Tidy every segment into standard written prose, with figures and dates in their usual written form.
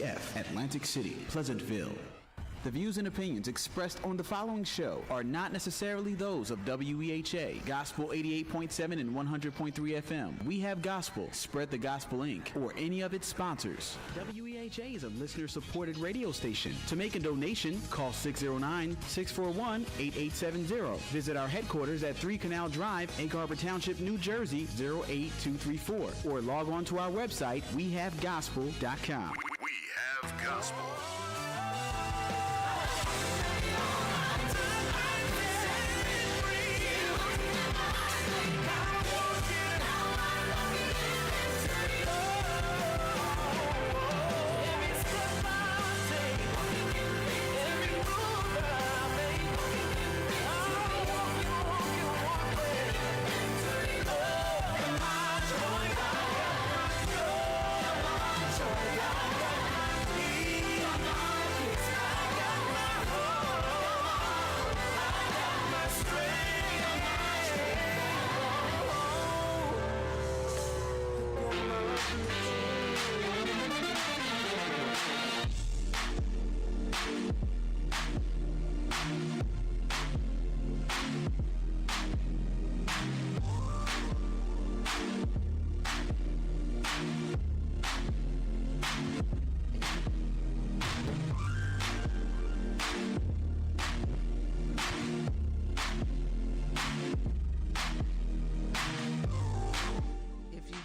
WEF, Atlantic City, Pleasantville. The views and opinions expressed on the following show are not necessarily those of WEHA, Gospel 88.7 and 100.3 FM. We Have Gospel, Spread the Gospel Inc., or any of its sponsors. WEHA is a listener-supported radio station. To make a donation, call 609-641-8870. Visit our headquarters at 3 Canal Drive, Egg Harbor Township, New Jersey, 08234. Or log on to our website, wehavegospel.com. We Have Gospel.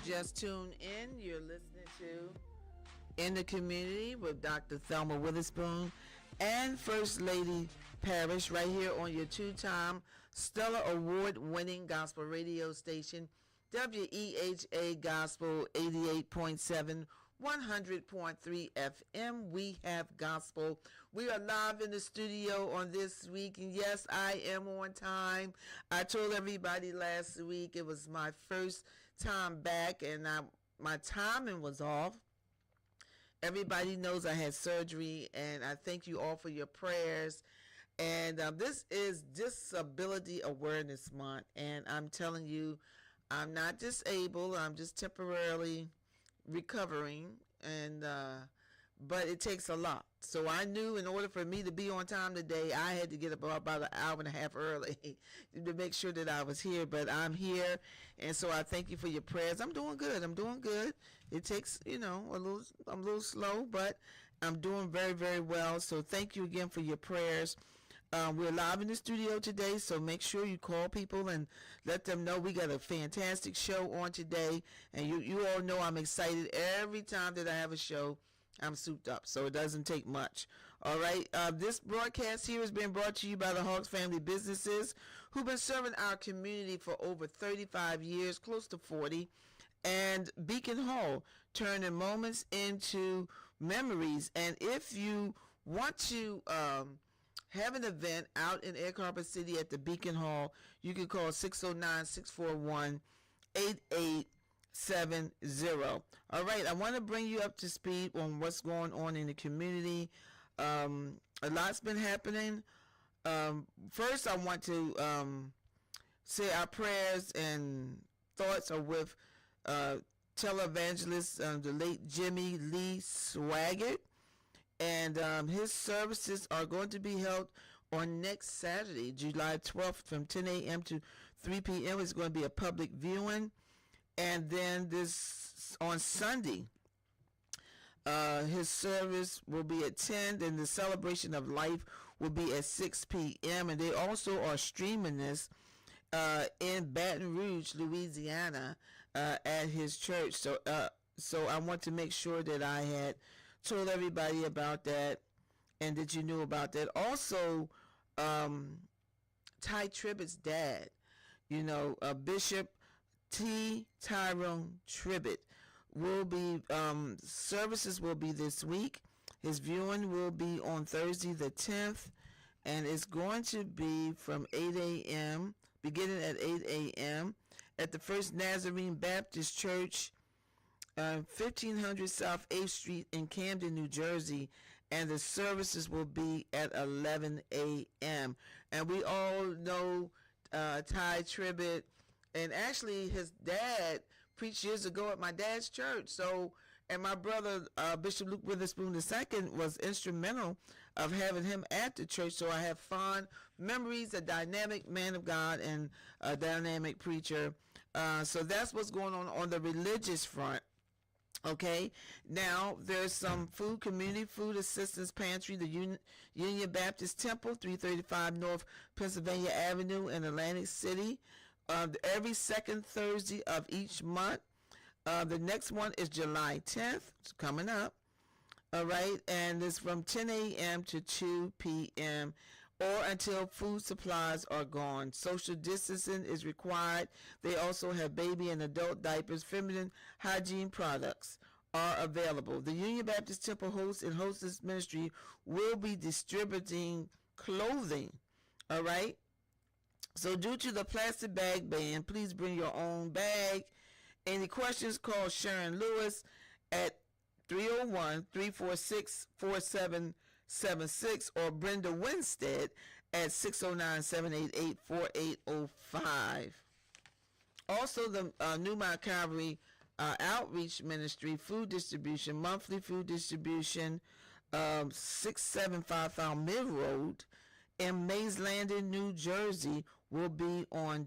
Just tune in. You're listening to In the Community with Dr. Thelma Witherspoon and First Lady Parrish right here on your two-time Stellar Award-winning gospel radio station, WEHA Gospel 88.7, 100.3 FM. We Have Gospel. We are live in the studio on this week, and yes, I am on time. I told everybody last week it was my first time back, and my timing was off. Everybody knows I had surgery, and I thank you all for your prayers. And this is Disability Awareness Month, and I'm telling you, I'm not disabled. I'm just temporarily recovering, and but it takes a lot. So I knew in order for me to be on time today, I had to get up about an hour and a half early to make sure that I was here. But I'm here, and so I thank you for your prayers. I'm doing good. It takes, I'm a little slow, but I'm doing very, very well. So thank you again for your prayers. We're live in the studio today, so make sure you call people and let them know we got a fantastic show on today. And you all know I'm excited every time that I have a show. I'm souped up, so it doesn't take much. All right, this broadcast here has been brought to you by the Hawks Family Businesses, who've been serving our community for over 35 years, close to 40. And Beacon Hall, turning moments into memories. And if you want to have an event out in Egg Harbor City at the Beacon Hall, you can call 609-641-8870. All right, I want to bring you up to speed on what's going on in the community. A lot's been happening. First, I want to say our prayers and thoughts are with televangelist, the late Jimmy Lee Swaggart. And his services are going to be held on next Saturday, July 12th, from 10 a.m. to 3 p.m. It's going to be a public viewing. And then this on Sunday, his service will be at 10, and the celebration of life will be at 6 p.m. And they also are streaming this in Baton Rouge, Louisiana, at his church. So I want to make sure that I had told everybody about that and that you knew about that. Also, Ty Tribbett's dad, Bishop T. Tyrone Tribbett will be, services will be this week. His viewing will be on Thursday the 10th, and it's going to be from 8 a.m., beginning at 8 a.m. at the First Nazarene Baptist Church, 1500 South 8th Street in Camden, New Jersey, and the services will be at 11 a.m. And we all know Ty Tribbett, and actually his dad preached years ago at my dad's church. So And my brother, Bishop Luke Witherspoon II, was instrumental of having him at the church. So I have fond memories, a dynamic man of God and a dynamic preacher. So that's what's going on the religious front. Okay, now there's some community food assistance pantry, the Union Baptist Temple, 335 North Pennsylvania Avenue in Atlantic City, every second Thursday of each month. The next one is July 10th. It's coming up. All right, and it's from 10 a.m. to 2 p.m. or until food supplies are gone. Social distancing is required. They also have baby and adult diapers. Feminine hygiene products are available. The Union Baptist Temple host and hostess ministry will be distributing clothing. All right. So due to the plastic bag ban, please bring your own bag. Any questions, call Sharon Lewis at 301-346-4776 or Brenda Winstead at 609-788-4805. Also, the New Mount Calvary Outreach Ministry food distribution, monthly food distribution, 6755 Mill Road in Mays Landing, New Jersey, will be on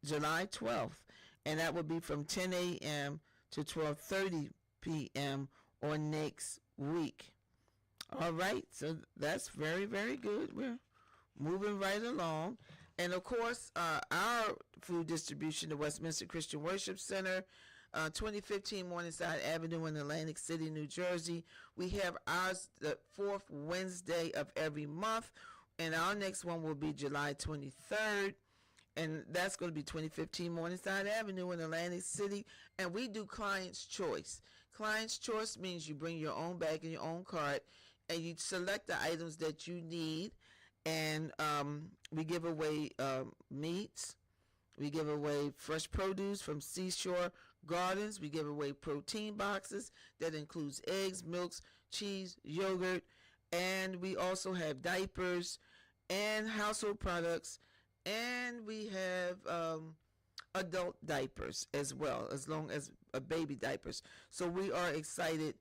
July 12th, and that will be from 10 a.m. to 12:30 p.m. on next week. All right, so that's very, very good. We're moving right along. And of course, our food distribution, the Westminster Christian Worship Center, 2015 Morningside Avenue in Atlantic City, New Jersey. We have ours the fourth Wednesday of every month, and our next one will be July 23rd. And that's going to be 2015 Morningside Avenue in Atlantic City. And we do Client's Choice. Client's Choice means you bring your own bag and your own cart, and you select the items that you need. And we give away meats. We give away fresh produce from Seashore Gardens. We give away protein boxes that includes eggs, milks, cheese, yogurt. And we also have diapers and household products. And we have adult diapers as well, as long as baby diapers. So we are excited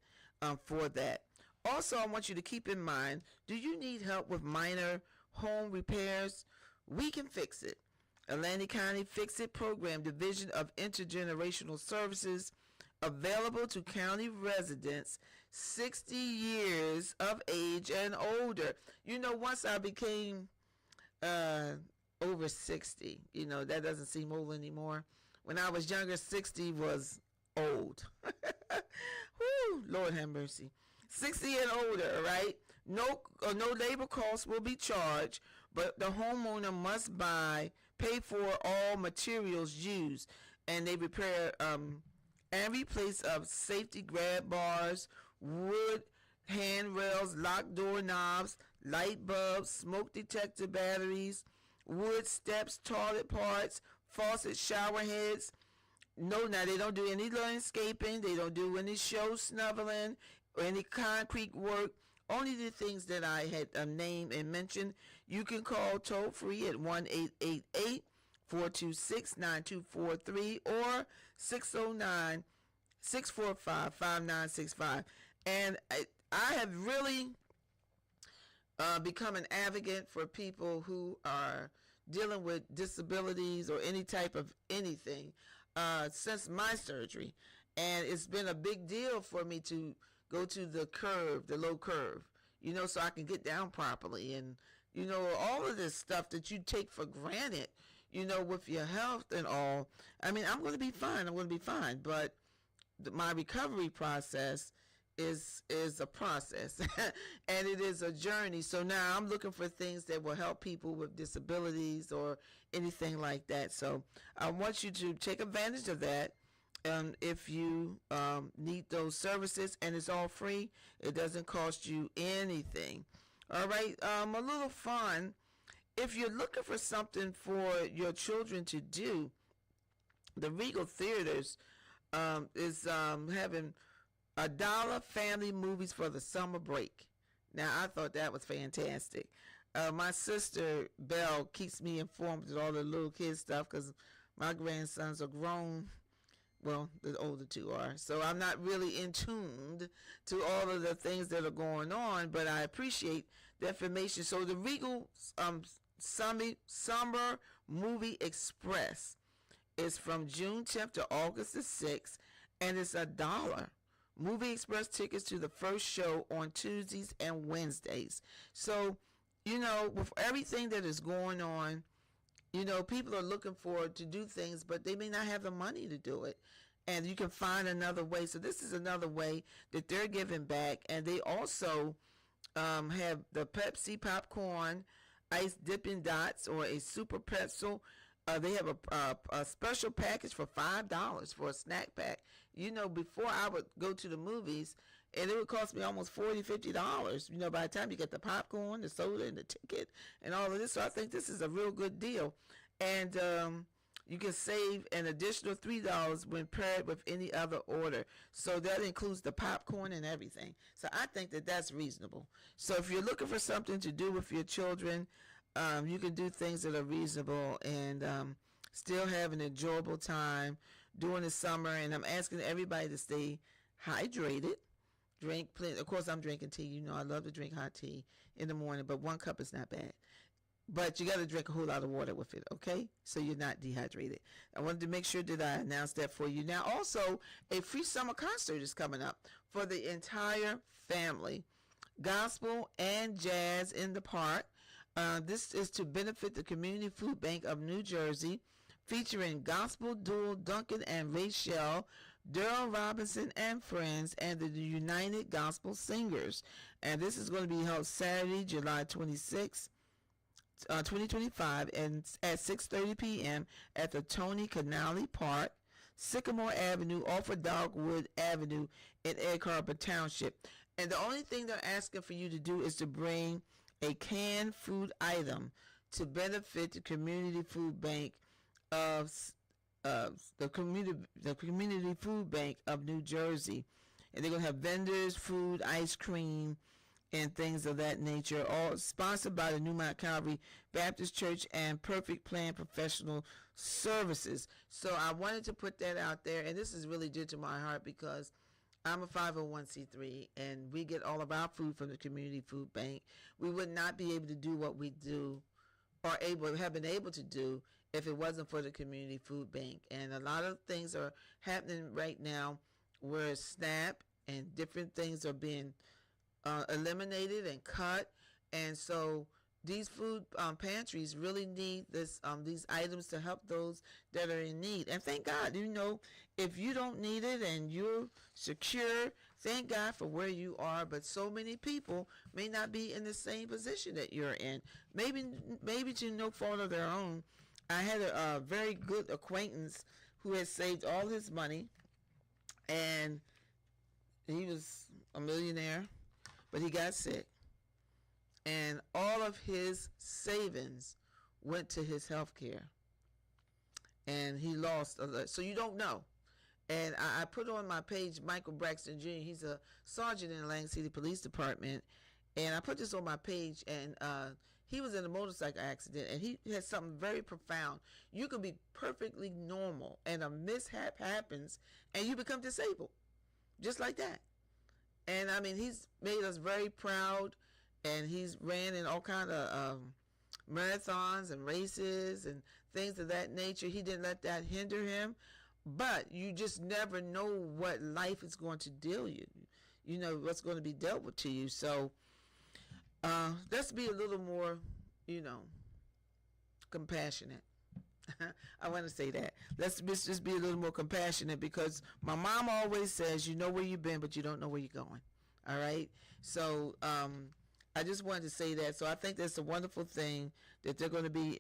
for that. Also, I want you to keep in mind, do you need help with minor home repairs? We can fix it. Atlantic County Fix It Program, Division of Intergenerational Services, available to county residents 60 years of age and older. You know, once I became over 60, you know, that doesn't seem old anymore. When I was younger, 60 was old. Whew, Lord have mercy. 60 and older, right? No labor costs will be charged, but the homeowner must pay for all materials used, and they repair and replace safety grab bars, wood handrails, lock door knobs, light bulbs, smoke detector batteries, wood steps, toilet parts, faucet shower heads. No, now they don't do any landscaping. They don't do any show snubbling or any concrete work. Only the things that I had named and mentioned. You can call toll free at 1-888-426-9243 or 609-645-5965. And I have really become an advocate for people who are dealing with disabilities or any type of anything since my surgery. And it's been a big deal for me to go to the low curve, you know, so I can get down properly. And, you know, all of this stuff that you take for granted, you know, with your health and all. I mean, I'm going to be fine. But my recovery process is a process and it is a journey. So now I'm looking for things that will help people with disabilities or anything like that. So I want you to take advantage of that. If you need those services, and it's all free, it doesn't cost you anything. All right, a little fun. If you're looking for something for your children to do, the Regal Theaters is having $1 family movies for the summer break. Now, I thought that was fantastic. My sister, Belle, keeps me informed with all the little kid stuff because my grandsons are grown. Well, the older two are. So I'm not really in tuned to all of the things that are going on, but I appreciate the information. So the Regal Summer Movie Express is from June 10th to August the 6th, and it's $1. Movie Express tickets to the first show on Tuesdays and Wednesdays. So, with everything that is going on, people are looking forward to do things, but they may not have the money to do it. And you can find another way. So this is another way that they're giving back. And they also have the Pepsi popcorn, ice dipping dots, or a super pretzel. They have a special package for $5 for a snack pack. Before I would go to the movies, and it would cost me almost $40, $50, by the time you get the popcorn, the soda, and the ticket, and all of this. So I think this is a real good deal. And you can save an additional $3 when paired with any other order. So that includes the popcorn and everything. So I think that that's reasonable. So if you're looking for something to do with your children, you can do things that are reasonable and still have an enjoyable time during the summer. And I'm asking everybody to stay hydrated. Drink plenty. Of course, I'm drinking tea. I love to drink hot tea in the morning, but 1 cup is not bad. But you got to drink a whole lot of water with it, okay? So you're not dehydrated. I wanted to make sure that I announced that for you. Now, also, a free summer concert is coming up for the entire family. Gospel and jazz in the park. This is to benefit the Community Food Bank of New Jersey, featuring gospel duo Duncan and Rachel, Daryl Robinson and friends, and the United Gospel Singers. And this is going to be held Saturday, July 26th, 2025, and at 6:30 p.m. at the Tony Canale Park, Sycamore Avenue, off of Dogwood Avenue in Egg Harbor Township. And the only thing they're asking for you to do is to bring a canned food item to benefit the Community Food Bank of the Community Food Bank of New Jersey. And they're going to have vendors, food, ice cream, and things of that nature, all sponsored by the Newmont Calvary Baptist Church and Perfect Plan Professional Services. So I wanted to put that out there, and this is really dear to my heart because I'm a 501c3, and we get all of our food from the Community Food Bank. We would not be able to do what we do or have been able to do if it wasn't for the Community Food Bank. And a lot of things are happening right now where SNAP and different things are being eliminated and cut, and so these food pantries really need these items to help those that are in need. And thank God, if you don't need it and you're secure, thank God for where you are. But so many people may not be in the same position that you're in. Maybe to no fault of their own. I had a very good acquaintance who had saved all his money, and he was a millionaire. But he got sick, and all of his savings went to his health care, and he lost a lot. So you don't know. And I put on my page Michael Braxton Jr. He's a sergeant in the Lang City Police Department, and I put this on my page, and he was in a motorcycle accident, and he had something very profound. You can be perfectly normal, and a mishap happens, and you become disabled, just like that. And I mean, he's made us very proud, and he's ran in all kind of marathons and races and things of that nature. He didn't let that hinder him, but you just never know what life is going to deal you. You know what's going to be dealt with to you. So let's be a little more, compassionate. I want to say that. Let's just be a little more compassionate, because my mom always says, you know where you've been, but you don't know where you're going. All right? So I just wanted to say that. So I think that's a wonderful thing that they're going to be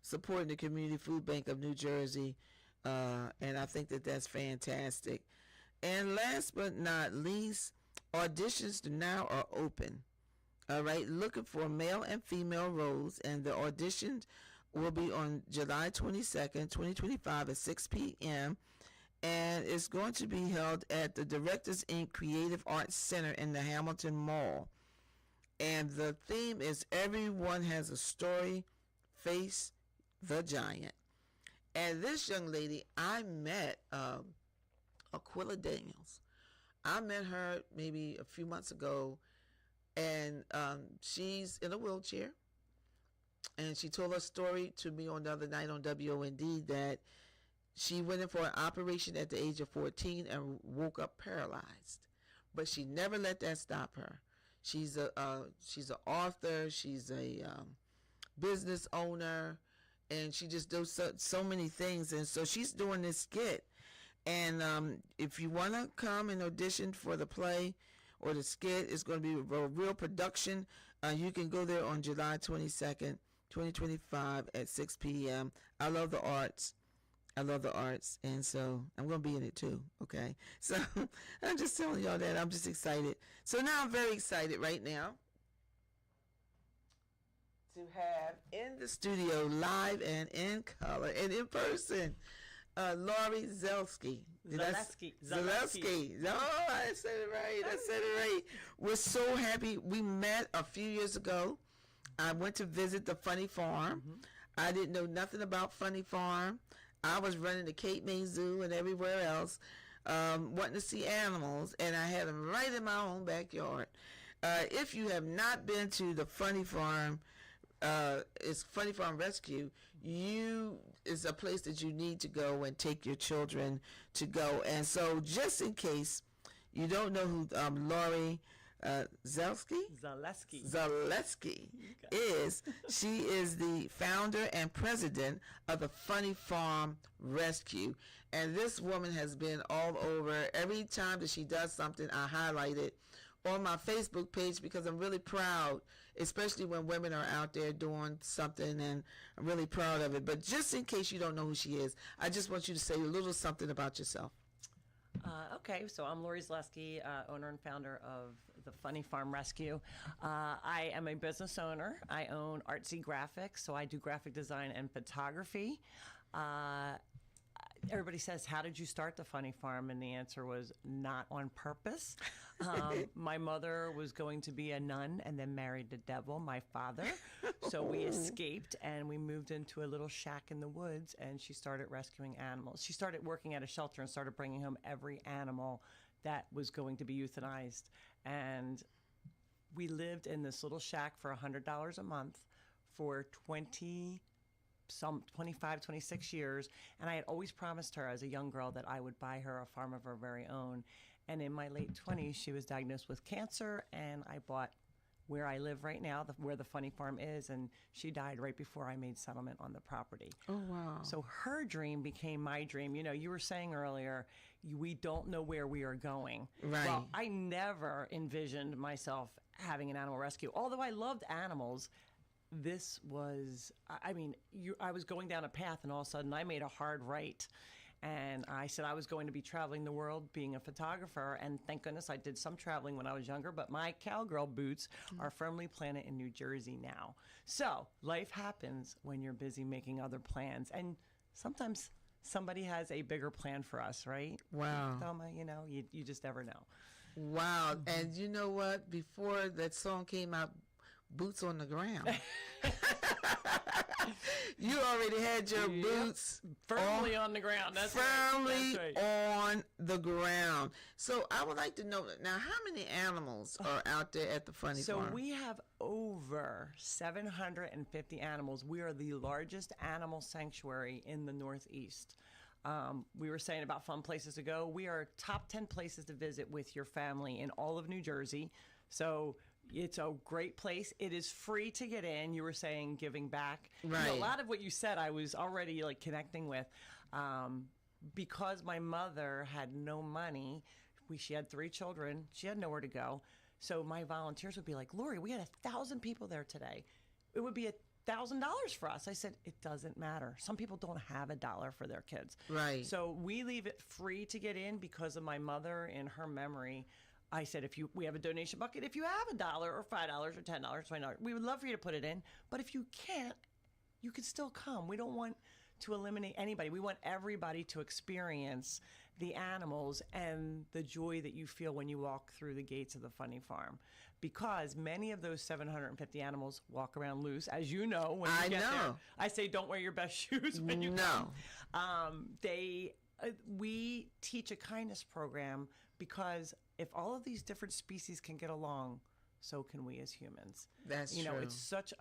supporting the Community Food Bank of New Jersey, and I think that that's fantastic. And last but not least, auditions now are open. All right? Looking for male and female roles, and the auditions will be on July 22nd, 2025 at 6 p.m. And it's going to be held at the Directors Inc. Creative Arts Center in the Hamilton Mall. And the theme is Everyone Has a Story, Face the Giant. And this young lady, I met Aquila Daniels. I met her maybe a few months ago, and she's in a wheelchair. And she told her story to me on the other night on WOND that she went in for an operation at the age of 14 and woke up paralyzed. But she never let that stop her. She's an author. She's a business owner, and she just does so many things. And so she's doing this skit. And if you want to come and audition for the play or the skit, it's going to be a real production. You can go there on July 22nd, 2025 at 6 p.m. I love the arts. And so I'm going to be in it too, okay? So I'm just telling y'all that. I'm just excited. So now I'm very excited right now to have in the studio, live and in color and in person, Laurie Zaleski. Zaleski. Oh, I said it right. We're so happy. We met a few years ago. I went to visit the Funny Farm. Mm-hmm. I didn't know nothing about Funny Farm. I was running the Cape May Zoo and everywhere else, wanting to see animals, and I had them right in my own backyard. If you have not been to the Funny Farm, it's Funny Farm Rescue, is a place that you need to go and take your children to go. And so just in case you don't know who Laurie Zaleski is, she is the founder and president of the Funny Farm Rescue. And this woman has been all over. Every time that she does something, I highlight it on my Facebook page because I'm really proud, especially when women are out there doing something, and I'm really proud of it. But just in case you don't know who she is, I just want you to say a little something about yourself. Okay, so I'm Laurie Zaleski, owner and founder of the Funny Farm Rescue. I am a business owner. I own Artsy Graphics, so I do graphic design and photography. Everybody says, how did you start the Funny Farm? And the answer was not on purpose. My mother was going to be a nun and then married the devil, my father. So we escaped and we moved into a little shack in the woods, and she started rescuing animals. She started working at a shelter and started bringing home every animal that was going to be euthanized. And we lived in this little shack for $100 a month for 25, 26 years. And I had always promised her as a young girl that I would buy her a farm of her very own. And in my late 20s, she was diagnosed with cancer, and I bought where I live right now, where the Funny Farm is, and she died right before I made settlement on the property. Oh, wow. So her dream became my dream. You know, you were saying earlier, we don't know where we are going. Right. Well, I never envisioned myself having an animal rescue. Although I loved animals, this was, I was going down a path, and all of a sudden I made a hard right. And I said I was going to be traveling the world being a photographer, and thank goodness I did some traveling when I was younger, but my cowgirl boots are firmly planted in New Jersey now. So life happens when you're busy making other plans, and sometimes somebody has a bigger plan for us, right? Wow. Thelma, you just never know. Wow. And you know what? Before that song came out, Boots on the Ground. You already had your boots firmly on the ground. That's firmly right. on the ground. So I would like to know now, how many animals are out there at the Funny Farm? So we have over 750 animals. We are the largest animal sanctuary in the Northeast. We were saying about fun places to go. We are top 10 places to visit with your family in all of New Jersey. So it's a great place. It is free to get in. You were saying giving back. Right. A lot of what you said, I was already connecting with. Because my mother had no money, she had 3 children. She had nowhere to go. So my volunteers would be like, Laurie, we had 1,000 people there today. It would be $1,000 for us. I said, it doesn't matter. Some people don't have $1 for their kids. Right. So we leave it free to get in because of my mother. In her memory, I said, we have a donation bucket. If you have $1 or $5 or $10, $20, we would love for you to put it in. But if you can't, you can still come. We don't want to eliminate anybody. We want everybody to experience the animals and the joy that you feel when you walk through the gates of the funny farm. Because many of those 750 animals walk around loose, as you know. When you get there, I say don't wear your best shoes when you come. We teach a kindness program because if all of these different species can get along, so can we as humans. That's true. true. It's such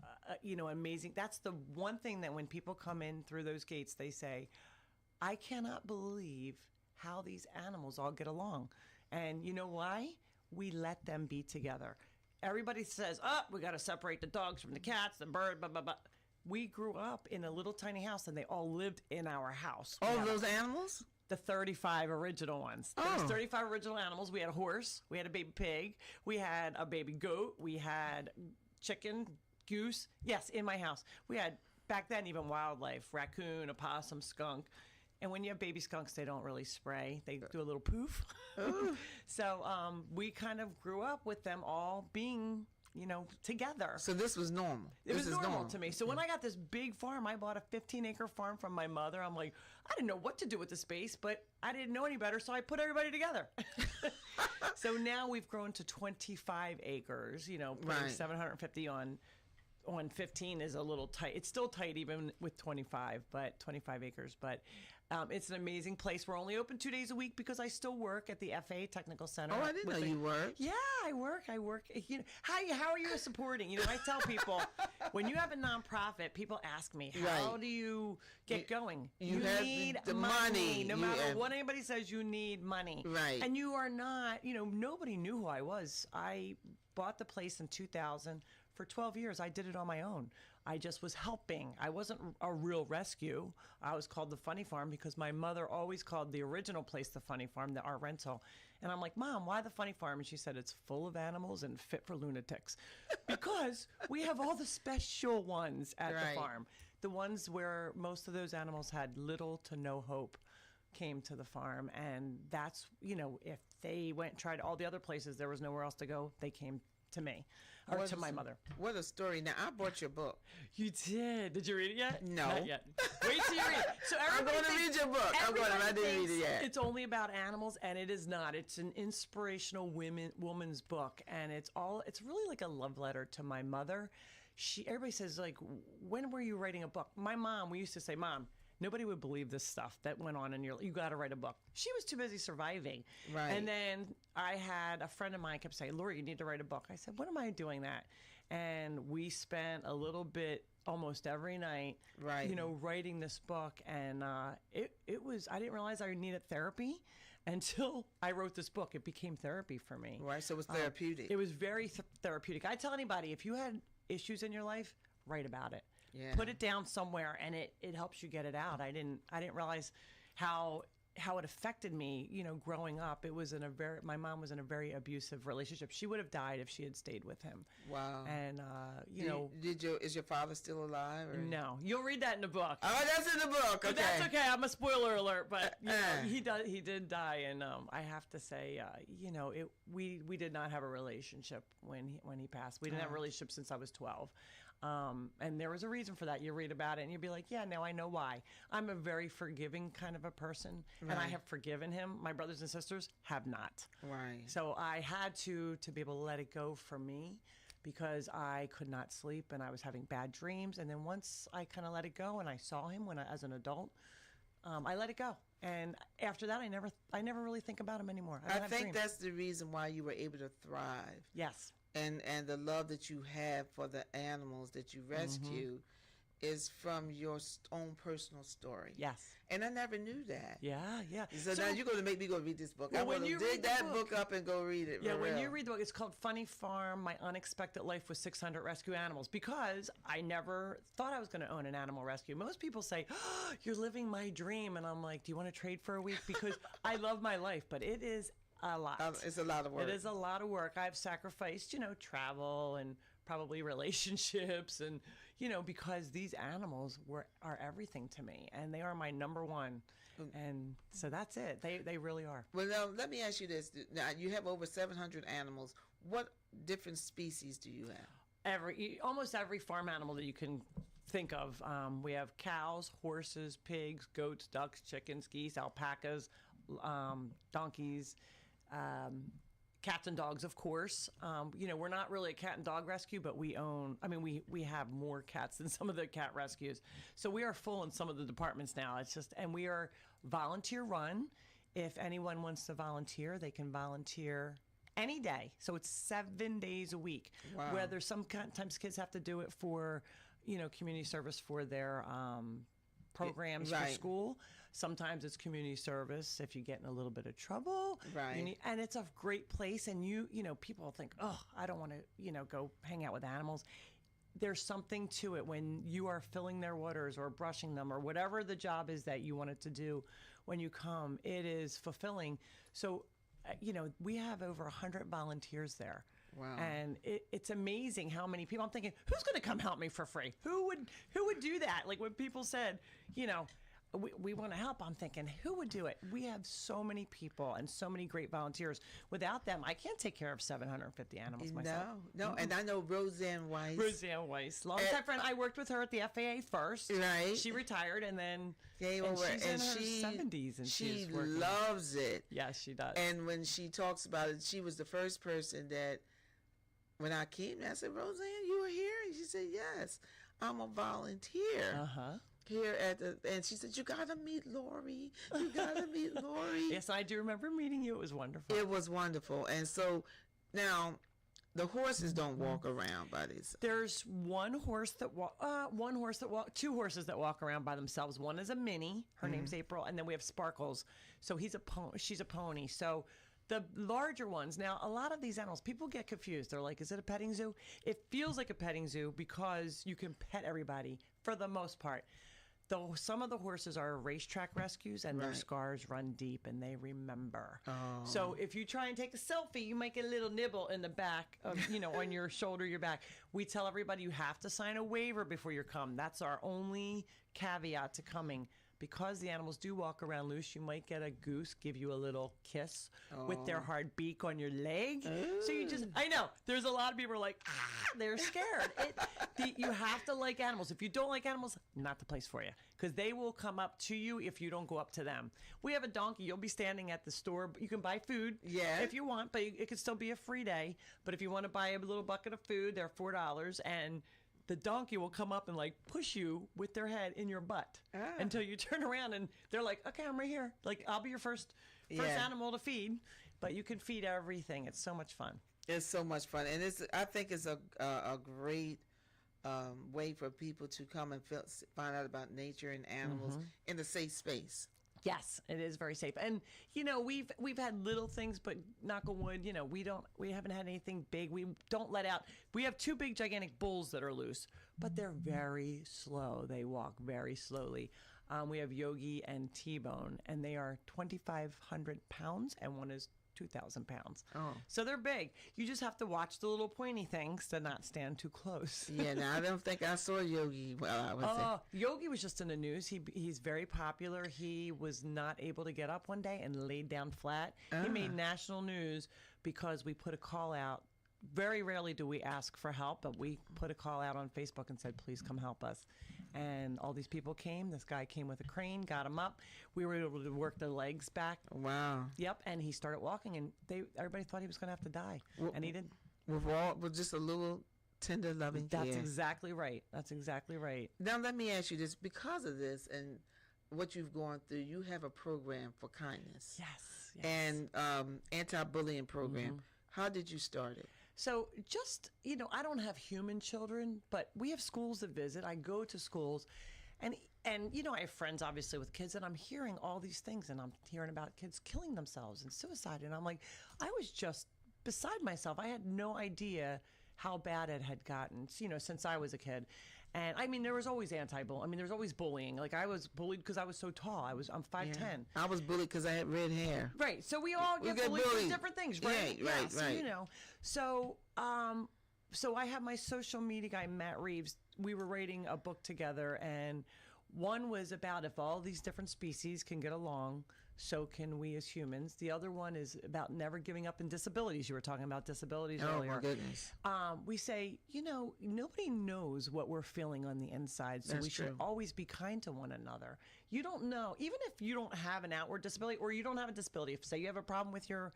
amazing. That's the one thing that when people come in through those gates, they say, I cannot believe how these animals all get along. And you know why? We let them be together. Everybody says, we got to separate the dogs from the cats, the bird, blah, blah, blah. We grew up in a little tiny house, and they all lived in our house. All of those animals? The 35 original ones. There was 35 original animals. We had a horse. We had a baby pig. We had a baby goat. We had chicken, goose. Yes, in my house. We had, back then, even wildlife, raccoon, opossum, skunk. And when you have baby skunks, they don't really spray. They do a little poof. So we kind of grew up with them all being, together. So this was normal. It was normal to me. So when I got this big farm, I bought a 15-acre farm from my mother. I'm like, I didn't know what to do with the space, but I didn't know any better, so I put everybody together. So now we've grown to 25 acres, putting 750 on 15 is a little tight. It's still tight even with 25 acres, but it's an amazing place. We're only open 2 days a week because I still work at the FA Technical Center. Oh, I didn't know you worked. Yeah, I work. How are you supporting? I tell people, when you have a nonprofit, people ask me, how do you get going? You need the money. No matter what anybody says, you need money. Right. And you are not, nobody knew who I was. I bought the place in 2000. For 12 years, I did it on my own. I just was helping. I wasn't a real rescue. I was called the Funny Farm because my mother always called the original place the Funny Farm, our rental. And I'm like, Mom, why the Funny Farm? And she said, it's full of animals and fit for lunatics. Because we have all the special ones at the farm. The ones where most of those animals had little to no hope came to the farm. And that's, if they tried all the other places, there was nowhere else to go, they came to me. Or to my mother. What a story. Now, I bought your book. You did. Did you read it yet? No. Not yet. Wait till you read it. So I'm going to read your book. I didn't read it yet. It's only about animals, and it is not. It's an inspirational woman's book, and it's really like a love letter to my mother. Everybody says, like, when were you writing a book? My mom, we used to say, Mom, nobody would believe this stuff that went on in you got to write a book. She was too busy surviving. Right. And then I had a friend of mine kept saying, Lori, you need to write a book. I said, when am I doing that? And we spent a little bit almost every night, writing this book. And it was, I didn't realize I needed therapy until I wrote this book. It became therapy for me. Right. So it was therapeutic. It was very therapeutic. I tell anybody, if you had issues in your life, write about it. Yeah. Put it down somewhere, and it helps you get it out. I didn't realize how it affected me, growing up. It was my mom was in a very abusive relationship. She would have died if she had stayed with him. Wow. And is your father still alive? Or? No, you'll read that in the book. Oh, that's in the book. Okay. But that's okay. I'm a spoiler alert, but he did die, and I have to say, we did not have a relationship when he passed. We didn't have a relationship since I was 12. And there was a reason for that. You read about it and you'd be like, yeah, now I know why. I'm a very forgiving kind of a person, and I have forgiven him. My brothers and sisters have not. Right. So I had to be able to let it go for me because I could not sleep and I was having bad dreams. And then once I kind of let it go and I saw him as an adult, I let it go. And after that, I never really think about him anymore. I think that's the reason why you were able to thrive. Yes. And the love that you have for the animals that you rescue is from your own personal story. Yes. And I never knew that. Yeah. So now you're going to make me go read this book. Well, I'm going to dig that book up and go read it. Yeah, when you read the book, it's called Funny Farm, My Unexpected Life with 600 Rescue Animals, because I never thought I was going to own an animal rescue. Most people say, oh, you're living my dream. And I'm like, do you want to trade for a week? Because I love my life, but it is a lot. It's a lot of work. It is a lot of work. I've sacrificed, travel and probably relationships and, because these animals are everything to me, and they are my number one. And so that's it. They really are. Well, now, let me ask you this. Now, you have over 700 animals. What different species do you have? Almost every farm animal that you can think of. We have cows, horses, pigs, goats, ducks, chickens, geese, alpacas, donkeys, cats and dogs, of course. We're not really a cat and dog rescue, but we have more cats than some of the cat rescues. So we are full in some of the departments now. And we are volunteer run. If anyone wants to volunteer, they can volunteer any day. So it's 7 days a week. Wow. Whether sometimes kids have to do it for, community service for their programs for school. Sometimes it's community service if you get in a little bit of trouble. Right. And it's a great place. And people think, oh, I don't want to, go hang out with animals. There's something to it when you are filling their waters or brushing them or whatever the job is that you want it to do. When you come, it is fulfilling. So, we have over 100 volunteers there. Wow. And it's amazing how many people. I'm thinking, who's going to come help me for free? Who would do that? Like when people said, we want to help, I'm thinking, who would do it? We have so many people and so many great volunteers. Without them, I can't take care of 750 animals myself. No. Mm-hmm. And I know Roseanne Weiss. Longtime friend. I worked with her at the FAA first. Right. She retired and then came over. She's in her 70s and she working. loves it. Yes, she does. And when she talks about it, she was the first person that, when I came, I said, Roseanne, you were here? And she said, yes, I'm a volunteer. Uh-huh. Here and she said, you gotta meet Lori. You gotta meet Lori. Yes, I do remember meeting you. It was wonderful. It was wonderful. And so now the horses don't walk around by these. There's two horses that walk around by themselves. One is a mini. Her name's April, and then we have Sparkles. So she's a pony. So the larger ones, now a lot of these animals, people get confused. They're like, is it a petting zoo? It feels like a petting zoo because you can pet everybody for the most part. Though some of the horses are racetrack rescues and their scars run deep and they remember. Oh. So if you try and take a selfie, you might get a little nibble in the back of, on your shoulder, your back. We tell everybody you have to sign a waiver before you come. That's our only caveat to coming. Because the animals do walk around loose, you might get a goose give you a little kiss with their hard beak on your leg. So I know, there's a lot of people who are like, they're scared. You have to like animals. If you don't like animals, not the place for you. Because they will come up to you if you don't go up to them. We have a donkey. You'll be standing at the store. You can buy food if you want, but it could still be a free day. But if you want to buy a little bucket of food, they're $4. And the donkey will come up and like push you with their head in your butt until you turn around and they're like, okay, I'm right here. Like, I'll be your first animal to feed, but you can feed everything. It's so much fun. It's so much fun. And I think it's a great way for people to come and find out about nature and animals in a safe space. Yes, it is very safe. And we've had little things, but knock on wood, we haven't had anything big. We don't let out. We have 2 big gigantic bulls that are loose, but they're very slow. They walk very slowly. We have Yogi and T-Bone, and they are 2,500 pounds, and one is 2,000 pounds. Oh. So they're big. You just have to watch the little pointy things to not stand too close. Yeah, now I don't think I saw Yogi. Yogi was just in the news. He's very popular. He was not able to get up one day and laid down flat. He made national news because we put a call out. Very rarely do we ask for help, but we put a call out on Facebook and said, please come help us. And all these people came. This guy came with a crane, got him up. We were able to work the legs back. Wow. Yep, and he started walking, and everybody thought he was going to have to die, and he didn't. With just a little tender, loving care. That's exactly right. Now, let me ask you this. Because of this and what you've gone through, you have a program for kindness. Yes. And anti-bullying program. How did you start it? So just, I don't have human children, but we have schools that visit. I go to schools and I have friends obviously with kids, and I'm hearing all these things, and I'm hearing about kids killing themselves and suicide. And I'm like, I was just beside myself. I had no idea how bad it had gotten, since I was a kid. And I mean, there was always anti-bullying. I mean, there's always bullying. Like, I was bullied because I was so tall. I'm 5'10". Yeah. I was bullied because I had red hair. Right. So we all get bullied for different things, right? Right. So, so I have my social media guy, Matt Reeves. We were writing a book together, and one was about if all these different species can get along, so can we as humans. The other one is about never giving up in disabilities. You were talking about disabilities earlier. Oh, my goodness. We say, nobody knows what we're feeling on the inside, so That's we should true. always be kind to one another. You don't know, even if you don't have an outward disability or you don't have a disability, if say you have a problem with your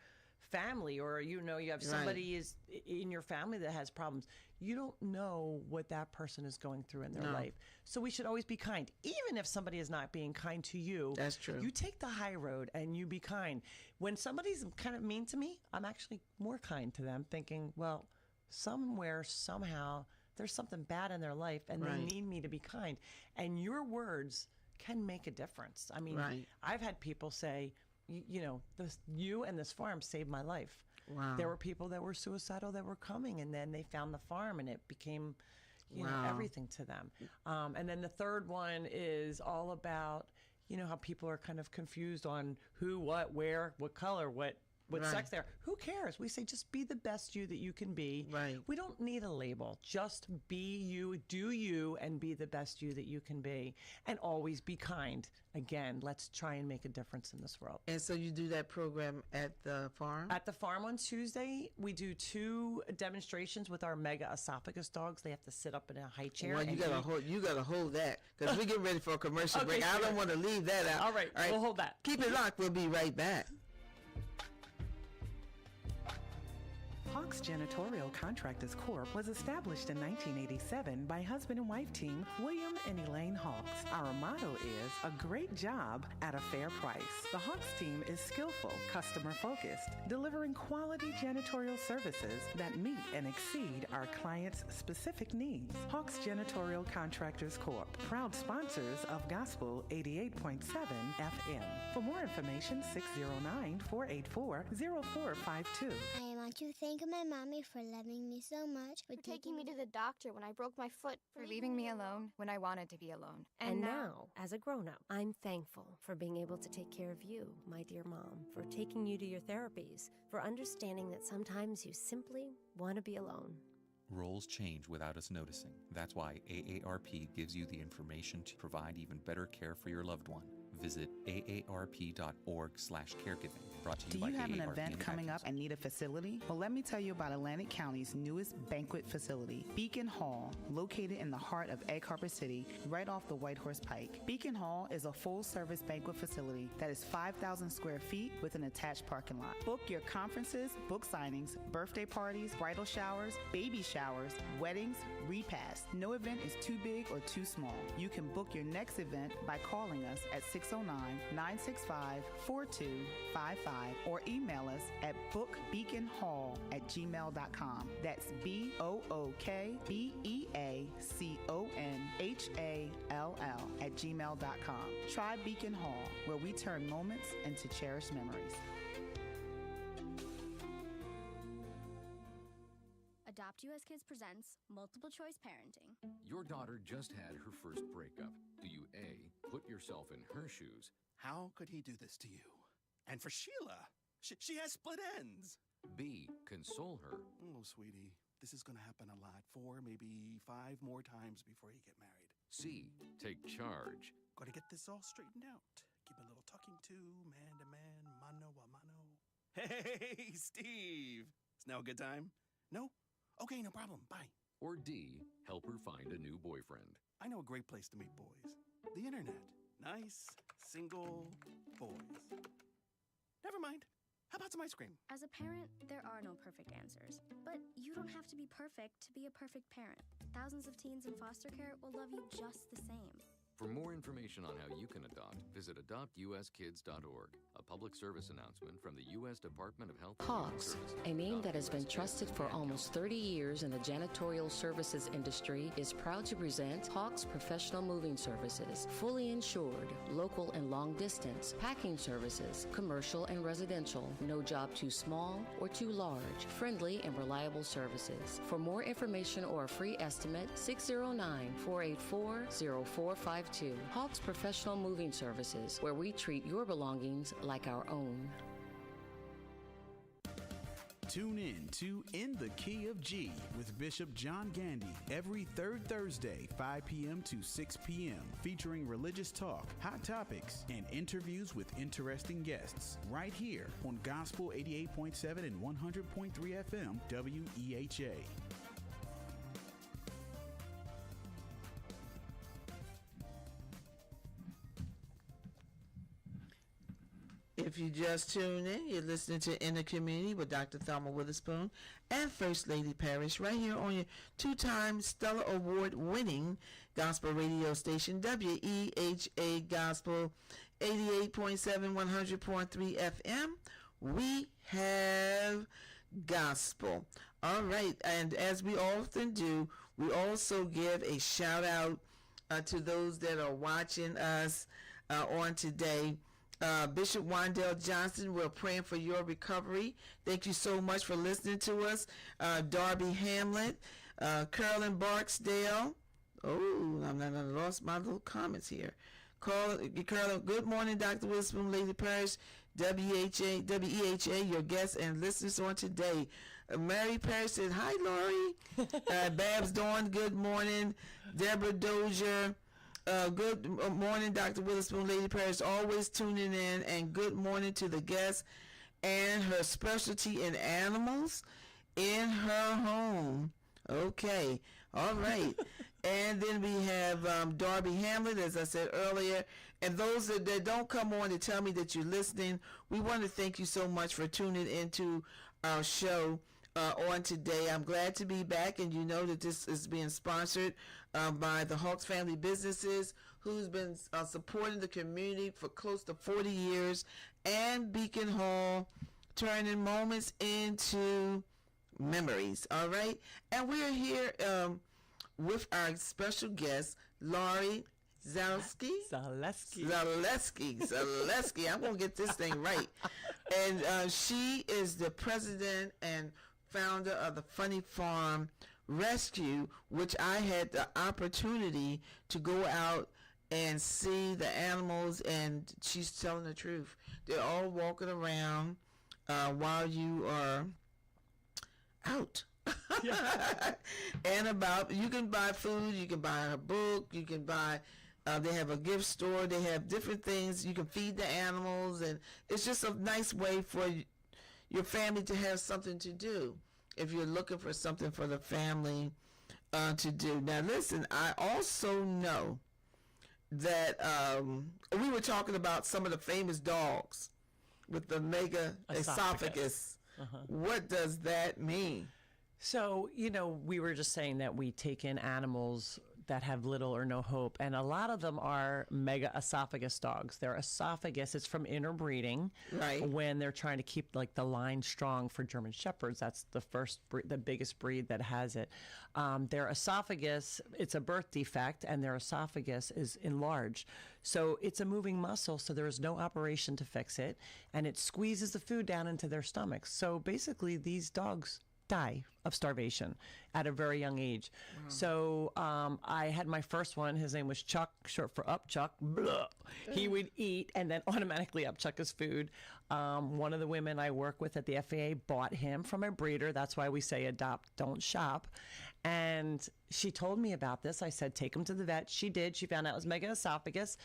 family or you have somebody is in your family that has problems, you don't know what that person is going through in their life. So we should always be kind. Even if somebody is not being kind to you, That's true. you take the high road and you be kind. When somebody's kind of mean to me, I'm actually more kind to them, thinking, well, somewhere, somehow, there's something bad in their life and they need me to be kind. And your words can make a difference. I mean, I've had people say, you and this farm saved my life. Wow. There were people that were suicidal that were coming, and then they found the farm, and it became, everything to them. And then the third one is all about, how people are kind of confused on who, what, where, what color, what sex they are. Who cares? We say just be the best you that you can be. Right. We don't need a label. Just be you, do you, and be the best you that you can be. And always be kind. Again, let's try and make a difference in this world. And so you do that program at the farm? At the farm on Tuesday, we do 2 demonstrations with our mega esophagus dogs. They have to sit up in a high chair. Well, you gotta hold that because we're getting ready for a commercial Okay, break. I don't want to leave that out. All right, we'll hold that. Keep it locked. We'll be right back. Hawks Janitorial Contractors Corp. was established in 1987 by husband and wife team William and Elaine Hawks. Our motto is a great job at a fair price. The Hawks team is skillful, customer-focused, delivering quality janitorial services that meet and exceed our clients' specific needs. Hawks Janitorial Contractors Corp., proud sponsors of Gospel 88.7 FM. For more information, 609-484-0452. I want to thank my mommy for loving me so much, for taking me to the doctor when I broke my foot, for leaving me alone when I wanted to be alone. And now, as a grown-up, I'm thankful for being able to take care of you, my dear mom, for taking you to your therapies, for understanding that sometimes you simply want to be alone. Roles change without us noticing. That's why AARP gives you the information to provide even better care for your loved one. Visit aarp.org/caregiving. Brought to you by AARP. Do you have an and event coming up Packers. and need a facility? Well, let me tell you about Atlantic County's newest banquet facility, Beacon Hall, located in the heart of Egg Harbor City, right off the White Horse Pike. Beacon Hall is a full-service banquet facility that is 5,000 square feet with an attached parking lot. Book your conferences, book signings, birthday parties, bridal showers, baby showers, weddings, repasts. No event is too big or too small. You can book your next event by calling us at 609-965-4255 or email us at bookbeaconhall@gmail.com. That's BOOKBEACONHALL@gmail.com. Try Beacon Hall, where we turn moments into cherished memories. Adopt US Kids presents Multiple Choice Parenting. Your daughter just had her first breakup. Do you A, put yourself in her shoes? How could he do this to you? And for Sheila, she has split ends. B, console her? Oh, sweetie, this is going to happen a lot. 4, maybe 5 more times before you get married. C, take charge? Got to get this all straightened out. Give a little talking to, man to man, mano a mano. Hey, Steve! Is now a good time? No? Okay, no problem. Bye. Or D, help her find a new boyfriend? I know a great place to meet boys. The internet. Nice, single boys. Never mind. How about some ice cream? As a parent, there are no perfect answers. But you don't have to be perfect to be a perfect parent. Thousands of teens in foster care will love you just the same. For more information on how you can adopt, visit adoptuskids.org. A public service announcement from the U.S. Department of Health and Human Hawks, Services. a name that has been trusted for almost 30 years in the janitorial services industry, is proud to present Hawks Professional Moving Services. Fully insured, local and long distance, packing services, commercial and residential, no job too small or too large, friendly and reliable services. For more information or a free estimate, 609-484-0452. Hawks Professional Moving Services, where we treat your belongings like our own. Tune in to In the Key of G with Bishop John Gandy every third Thursday, 5 p.m. to 6 p.m., featuring religious talk, hot topics, and interviews with interesting guests, right here on Gospel 88.7 and 100.3 FM WEHA. If you just tune in, you're listening to In the Community with Dr. Thelma Witherspoon and First Lady Parrish right here on your two-time Stellar Award-winning gospel radio station, WEHA Gospel 88.7, 100.3 FM. We have gospel. All right, and as we often do, we also give a shout-out to those that are watching us on today. Bishop Wandell Johnson, we're praying for your recovery. Thank you so much for listening to us. Darby Hamlet, Carolyn Barksdale. Oh, I lost my little comments here. Carolyn, good morning, Dr. Witherspoon, Lady Parrish, WEHA, your guests and listeners on today. Mary Parrish said, hi, Lori. Babs Dawn, good morning. Deborah Dozier. Good morning, Dr. Witherspoon, Lady Parrish, always tuning in, and good morning to the guests and her specialty in animals in her home. Okay, all right. And then we have Darby Hamlet, as I said earlier, and those that don't come on to tell me that you're listening, we want to thank you so much for tuning into our show on today. I'm glad to be back, and you know that this is being sponsored by the Hawks Family Businesses, who's been supporting the community for close to 40 years, and Beacon Hall, turning moments into memories. All right, and we're here with our special guest, Laurie Zaleski. I'm gonna get this thing right. And she is the president and founder of the Funny Farm Rescue, which I had the opportunity to go out and see the animals, and she's telling the truth. They're all walking around while you are out. And you can buy food, you can buy a book, you can buy, they have a gift store, they have different things, you can feed the animals, and it's just a nice way for your family to have something to do if you're looking for something for the family to do. Now listen, I also know that we were talking about some of the famous dogs with the mega esophagus. What does that mean? So, we were just saying that we take in animals that have little or no hope, and a lot of them are mega esophagus dogs. Their esophagus is from interbreeding, right? When they're trying to keep the line strong for German Shepherds. That's the biggest breed that has it. Their esophagus, it's a birth defect, and their esophagus is enlarged. So it's a moving muscle, so there is no operation to fix it, and it squeezes the food down into their stomachs. So basically, these dogs die of starvation at a very young age. Wow. So I had my first one. His name was Chuck, short for Upchuck. Blah. He would eat and then automatically upchuck his food. One of the women I work with at the FAA bought him from a breeder. That's why we say adopt, don't shop. And she told me about this. I said, take him to the vet. She did. She found out it was mega esophagus.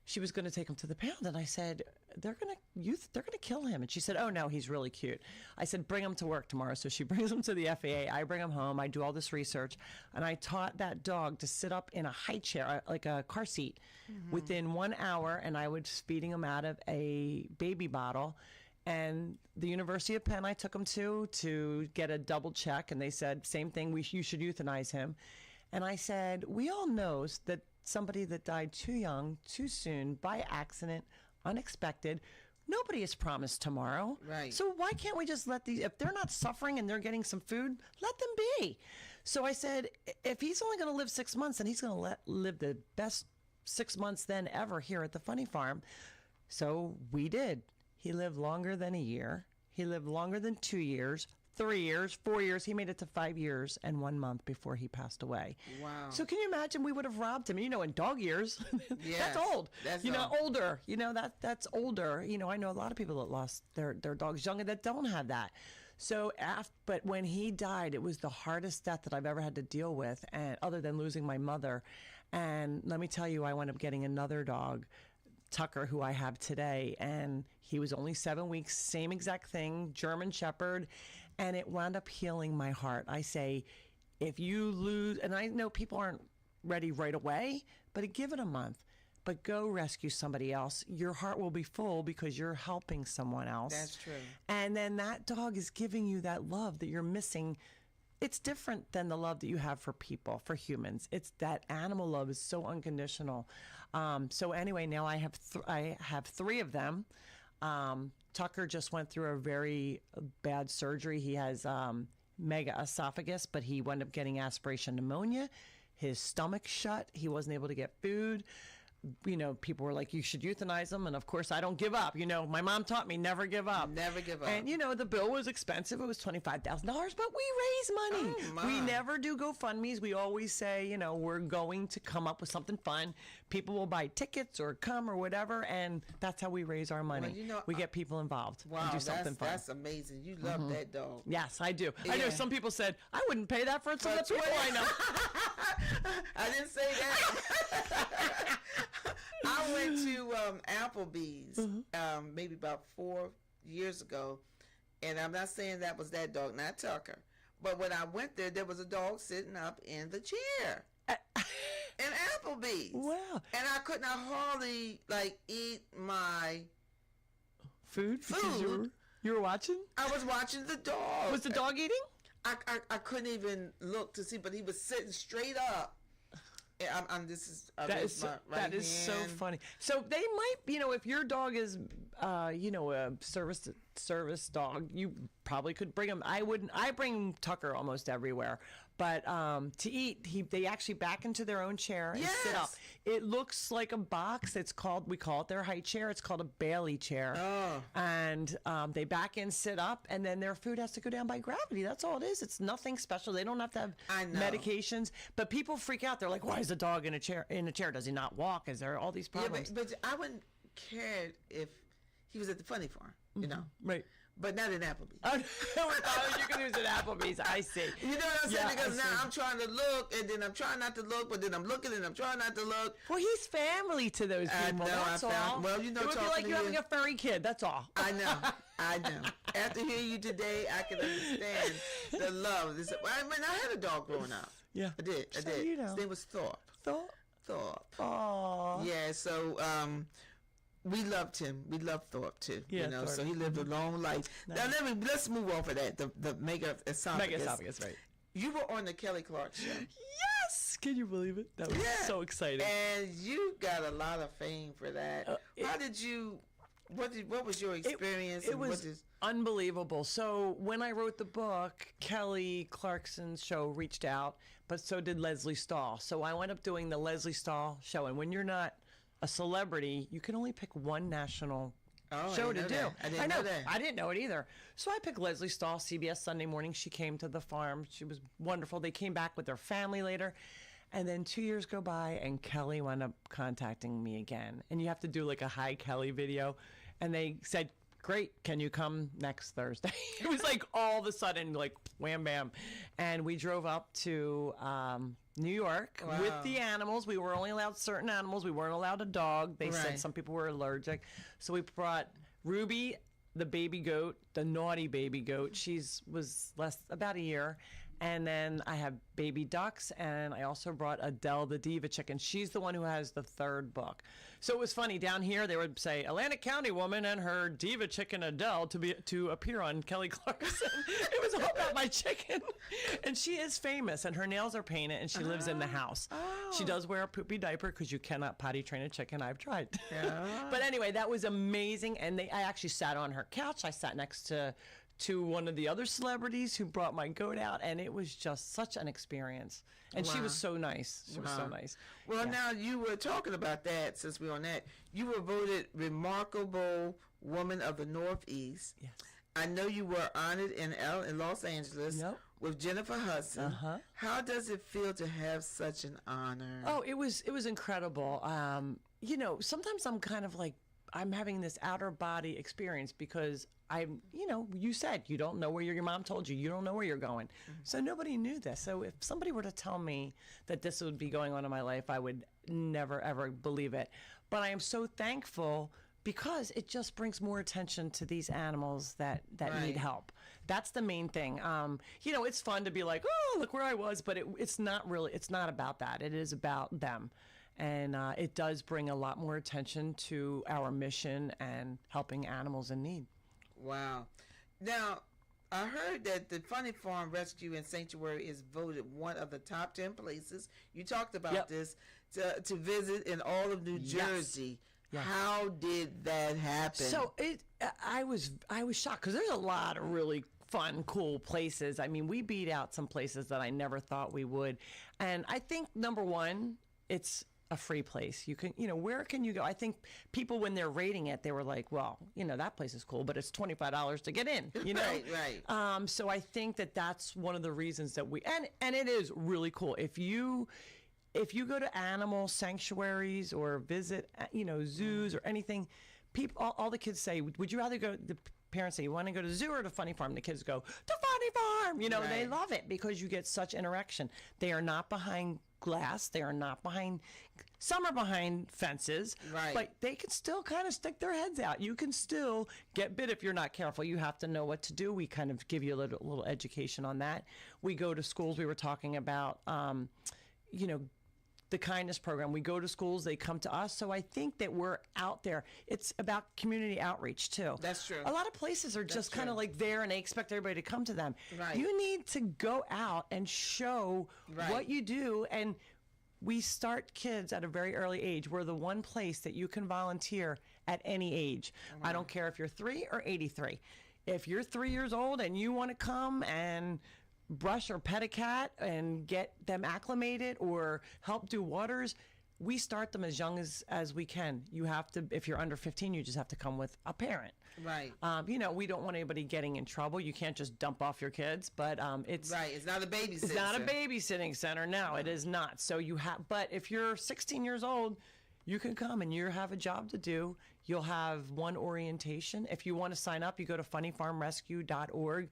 She was going to take him to the pound, and I said, they're going to kill him. And she said, oh no, he's really cute. I said, bring him to work tomorrow. So she brings him to the FAA. I bring him home. I do all this research, and I taught that dog to sit up in a high chair, like a car seat, within 1 hour, and I was feeding him out of a baby bottle. And the University of Penn I took him to get a double check, and they said, same thing, you should euthanize him. And I said, we all know that somebody that died too young, too soon, by accident, unexpected, nobody is promised tomorrow. Right. So why can't we just let if they're not suffering and they're getting some food, let them be. So I said, if he's only going to live 6 months, then he's going to live the best 6 months then ever here at the Funny Farm. So we did. He lived longer than a year. He lived longer than 2 years. 3 years, 4 years. He made it to 5 years and 1 month before he passed away. Wow. So can you imagine we would have robbed him? In dog years, yes, that's old. That's older. That's older. I know a lot of people that lost their dogs younger that don't have that. So but when he died, it was the hardest death that I've ever had to deal with, and other than losing my mother. And let me tell you, I wound up getting another dog, Tucker, who I have today, and he was only 7 weeks, same exact thing, German Shepherd, and it wound up healing my heart. I say, if you lose, and I know people aren't ready right away, but give it a month. But go rescue somebody else. Your heart will be full because you're helping someone else. That's true. And then that dog is giving you that love that you're missing. It's different than the love that you have for people, for humans. It's that animal love is so unconditional. So anyway, now I have 3 of them. Tucker just went through a very bad surgery. He has mega esophagus, but he wound up getting aspiration pneumonia. His stomach shut. He wasn't able to get food. You know, people were like, you should euthanize him. And of course, I don't give up. You know, my mom taught me never give up. Never give up. And, you know, the bill was expensive. It was $25,000, but we raise money. Oh, we never do GoFundMes. We always say, you know, we're going to come up with something fun. People will buy tickets or come or whatever. And that's how we raise our money. Well, you know, we get people involved wow, and do something fun. That's amazing. You love that dog. Yes, I do. Yeah. I know some people said, I wouldn't pay that for some of the people I know. I didn't say that. I went to Applebee's maybe about 4 years ago, and I'm not saying that was that dog, not Tucker. But when I went there was a dog sitting up in the chair in Applebee's. Wow. And I could not hardly eat my food because you were watching? I was watching the dog. Was the dog eating? I couldn't even look to see, but he was sitting straight up. Yeah, that is so funny. So they might, you know, if your dog is, you know, a service dog, you probably could bring him. I bring Tucker almost everywhere, but to eat, they actually back into their own chair and sit up. It looks like a box. We call it their height chair. It's called a Bailey chair. Oh. And they back in, sit up, and then their food has to go down by gravity. That's all it is. It's nothing special. They don't have to have medications. But people freak out. They're like, why is a dog in a chair? Does he not walk? Is there all these problems? Yeah, but I wouldn't care if he was at the funny farm, you know. Right. But not in Applebee's. Oh, you can use it at Applebee's. I see. You know what I'm saying? Because now I'm trying to look, and then I'm trying not to look, but then I'm looking, and I'm trying not to look. Well, he's family to those people. That's all. Well, you know, it would be like you having a furry kid. That's all. I know. After hearing you today, I can understand the love. I mean, I had a dog growing up. Yeah. I did. You know. His name was Thorpe. Thorpe. Aww. Yeah, so we loved him. We loved Thorpe too. Yeah, you know, Thorpe. so he lived a long life. Nice. Now let's move off of that. The mega esophagus. Mega esophagus, right? You were on the Kelly Clark show. Yes! Can you believe it? That was so exciting. And you got a lot of fame for that. What was your experience? It was unbelievable. So when I wrote the book, Kelly Clarkson's show reached out, but so did Leslie Stahl. So I went up doing the Leslie Stahl show. And when you're not a celebrity, you can only pick one national show to do. I didn't know that. I didn't know it either. So I picked Leslie Stahl, CBS Sunday Morning. She came to the farm. She was wonderful. They came back with their family later. And then 2 years go by, and Kelly wound up contacting me again. And you have to do like a Hi Kelly video. And they said, great, can you come next Thursday? It was like all of a sudden, like wham, bam. And we drove up to New York with the animals. We were only allowed certain animals. We weren't allowed a dog. They said some people were allergic. So we brought Ruby, the baby goat, the naughty baby goat. She was about a year. And then I have baby ducks, and I also brought Adele, the diva chicken. She's the one who has the third book. So it was funny. Down here, they would say, Atlantic County woman and her diva chicken Adele to appear on Kelly Clarkson. It was all about my chicken. And she is famous, and her nails are painted, and she lives in the house. She does wear a poopy diaper because you cannot potty train a chicken. I've tried. But anyway, that was amazing. And I actually sat on her couch. I sat next to one of the other celebrities who brought my goat out, and it was just such an experience. And she was so nice. She was so nice. Well, now you were talking about that, since we're on that. You were voted Remarkable Woman of the Northeast. Yes. I know you were honored in Los Angeles with Jennifer Hudson. How does it feel to have such an honor? Oh, it was incredible. You know, sometimes I'm kind of like, I'm having this outer body experience because I'm, you said you don't know where your mom told you don't know where you're going. So nobody knew this. So if somebody were to tell me that this would be going on in my life, I would never, ever believe it. But I am so thankful because it just brings more attention to these animals that need help. That's the main thing. It's fun to be like, oh, look where I was, but it's not about that. It is about them. And it does bring a lot more attention to our mission and helping animals in need. Wow. Now, I heard that the Funny Farm Rescue and Sanctuary is voted one of the top 10 places. You talked about this to visit in all of New Jersey. Yes. How did that happen? So I was shocked because there's a lot of really fun, cool places. I mean, we beat out some places that I never thought we would. And I think number one, it's a free place. You can, where can you go? I think people, when they're rating it, they were like, well, that place is cool, but it's $25 to get in, Right. So I think that's one of the reasons that and it is really cool. If you go to animal sanctuaries or visit, zoos or anything, people, all the kids say, would you rather go, the parents say, you want to go to the zoo or to Funny Farm? The kids go, to Funny Farm! They love it because you get such interaction. They are not behind glass. They are not behind, some are behind fences, but they can still kind of stick their heads out. You can still get bit if you're not careful. You have to know what to do. We kind of give you a little education on that. We go to schools. We were talking about, the kindness program. We go to schools, they come to us. So I think that we're out there. It's about community outreach too. That's true. A lot of places are just kind of like there and they expect everybody to come to them. Right. You need to go out and show what you do. And we start kids at a very early age. We're the one place that you can volunteer at any age. I don't care if you're 3 or 83. If you're 3 years old and you want to come and brush or pet a cat and get them acclimated or help do waters, we start them as young as we can. You have to, if you're under 15, you just have to come with a parent. Right. We don't want anybody getting in trouble. You can't just dump off your kids, but it's right. It's not a babysitting. It's not a babysitting center. No, it is not. So you have, but if you're 16 years old, you can come and you have a job to do. You'll have one orientation. If you want to sign up, you go to funnyfarmrescue.org.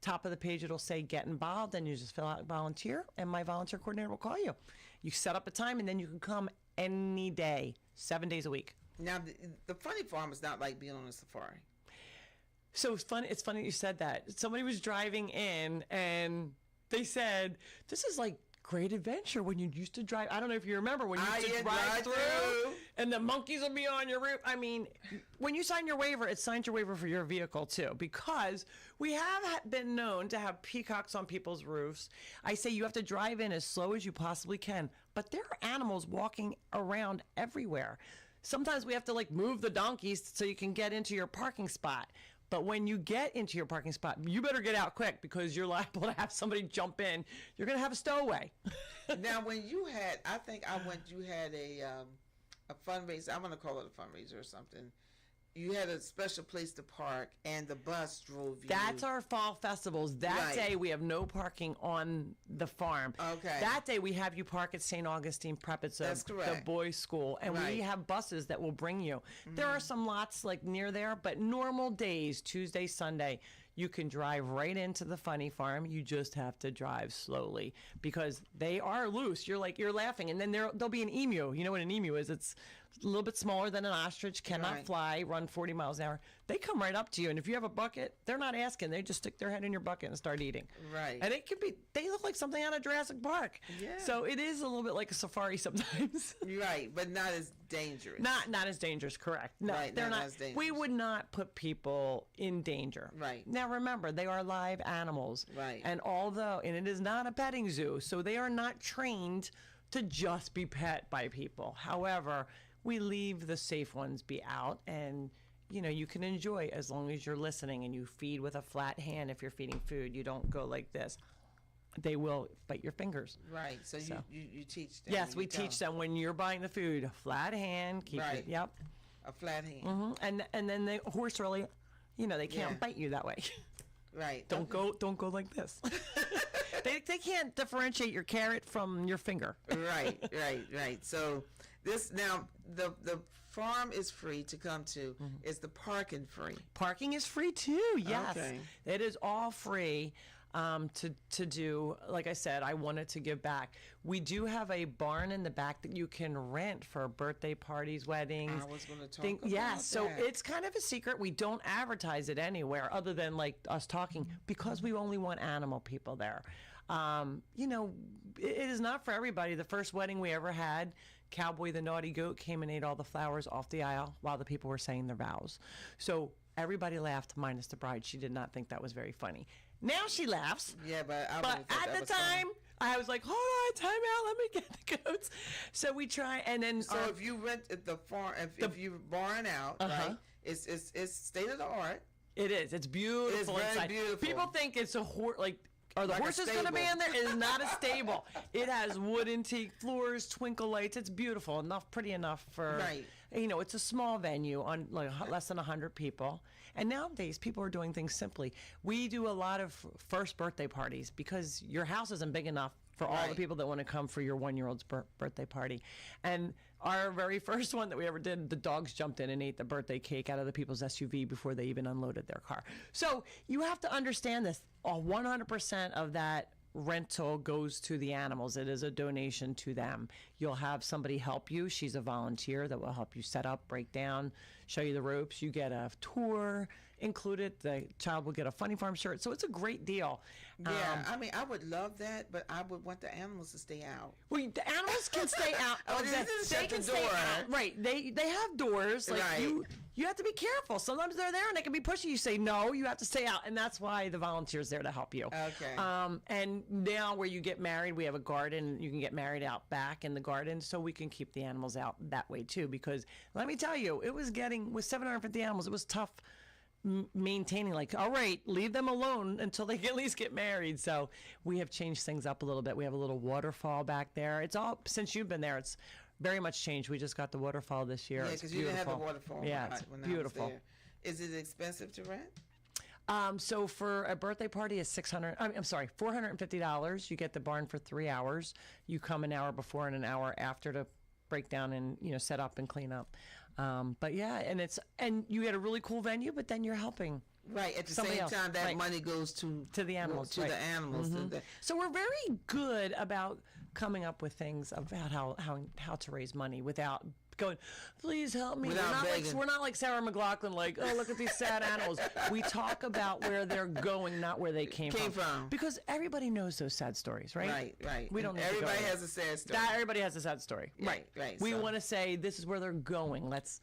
Top of the page, it'll say get involved, and you just fill out volunteer, and my volunteer coordinator will call you. You set up a time, and then you can come any day, 7 days a week. Now, the Funny Farm is not like being on a safari. So it's funny you said that. Somebody was driving in, and they said, this is like Great Adventure when you used to drive. I don't know if you remember when you used to drive through and the monkeys would be on your roof. I mean, when you sign your waiver, it signs your waiver for your vehicle too, because we have been known to have peacocks on people's roofs. I say you have to drive in as slow as you possibly can, but there are animals walking around everywhere. Sometimes we have to move the donkeys so you can get into your parking spot. But when you get into your parking spot, you better get out quick because you're liable to have somebody jump in. You're going to have a stowaway. Now, when you had, you had a fundraiser. I'm going to call it a fundraiser or something. You had a special place to park, and the bus drove you. That's our fall festivals. That day, we have no parking on the farm. Okay. That day, we have you park at St. Augustine Prep. It's the boys' school. And we have buses that will bring you. Mm-hmm. There are some lots near there, but normal days, Tuesday, Sunday, you can drive right into the Funny Farm. You just have to drive slowly because they are loose. You're laughing. And then there'll be an emu. You know what an emu is? It's a little bit smaller than an ostrich, cannot fly, run 40 miles an hour. They come right up to you, and if you have a bucket, they're not asking. They just stick their head in your bucket and start eating. Right. And they look like something out of Jurassic Park. Yeah. So it is a little bit like a safari sometimes. Right, but not as dangerous. Not as dangerous, correct. No, right, they're not as dangerous. We would not put people in danger. Right. Now remember, they are live animals. Right. And it is not a petting zoo, so they are not trained to just be pet by people. However, we leave the safe ones be out, and you can enjoy as long as you're listening, and you feed with a flat hand. If you're feeding food, you don't go like this. They will bite your fingers. Right. So you teach them. Yes, we teach them when you're buying the food, a flat hand. Keep it. Yep. A flat hand. Mm-hmm. And then the horse really, they can't bite you that way. Right. Don't go like this. They can't differentiate your carrot from your finger. Right. So this now the farm is free to come to. Is the parking free? Parking is free too. Yes, it is all free. To do, like I said, I wanted to give back. We do have a barn in the back that you can rent for birthday parties, weddings. I was going to talk about that. So it's kind of a secret. We don't advertise it anywhere other than like us talking because we only want animal people there. It is not for everybody. The first wedding we ever had, Cowboy the Naughty Goat came and ate all the flowers off the aisle while the people were saying their vows. So everybody laughed minus the bride. She did not think that was very funny. Now she laughs. Yeah, but at the time, I was like, hold on, time out, let me get the goats. So we try, and then... So if you rent the farm, if you barn out, right, it's state of the art. It is. It's beautiful It's very inside. beautiful. People think it's a horse, are the Like a horses going to be stable. in there? It is not a stable. It has wood intake floors, twinkle lights. It's beautiful, pretty enough for... Right. It's a small venue on less than 100 people. And nowadays, people are doing things simply. We do a lot of first birthday parties because your house isn't big enough for all the people that want to come for your 1-year-old's birthday party. And our very first one that we ever did, the dogs jumped in and ate the birthday cake out of the people's SUV before they even unloaded their car. So you have to understand this. 100% of that rental goes to the animals. It is a donation to them. You'll have somebody help you. She's a volunteer that will help you set up, break down, show you the ropes. You get a tour included. The child will get a Funny Farm shirt. So it's a great deal. Yeah, I would love that, but I would want the animals to stay out. Well, the animals can stay out. They can stay out. Right. They have doors. Right. You have to be careful. Sometimes they're there and they can be pushy. You say, no, you have to stay out. And that's why the volunteer's there to help you. Okay. And now where you get married, we have a garden. You can get married out back in the garden so we can keep the animals out that way too. Because let me tell you, with 750 animals, it was tough maintaining, all right, leave them alone until they at least get married. So we have changed things up a little bit. We have a little waterfall back there. It's all, since you've been there, it's very much changed. We just got the waterfall this year. Yeah, because you didn't have the waterfall. Yeah, it's beautiful. I was there. Is it expensive to rent? So for a birthday party, it's $450. You get the barn for 3 hours. You come an hour before and an hour after to break down and set up and clean up. But yeah, and you get a really cool venue, but then you're helping. Right. At the same time, that money goes to the animals. To the animals. Mm-hmm. So we're very good about coming up with things about how to raise money without going, please help me. We're not like Sarah McLachlan, oh, look at these sad animals. We talk about where they're going, not where they came from. Because everybody knows those sad stories, right? Right. We don't. Everybody has a sad story. Everybody has a sad story. Yeah, right. We want to say this is where they're going. Let's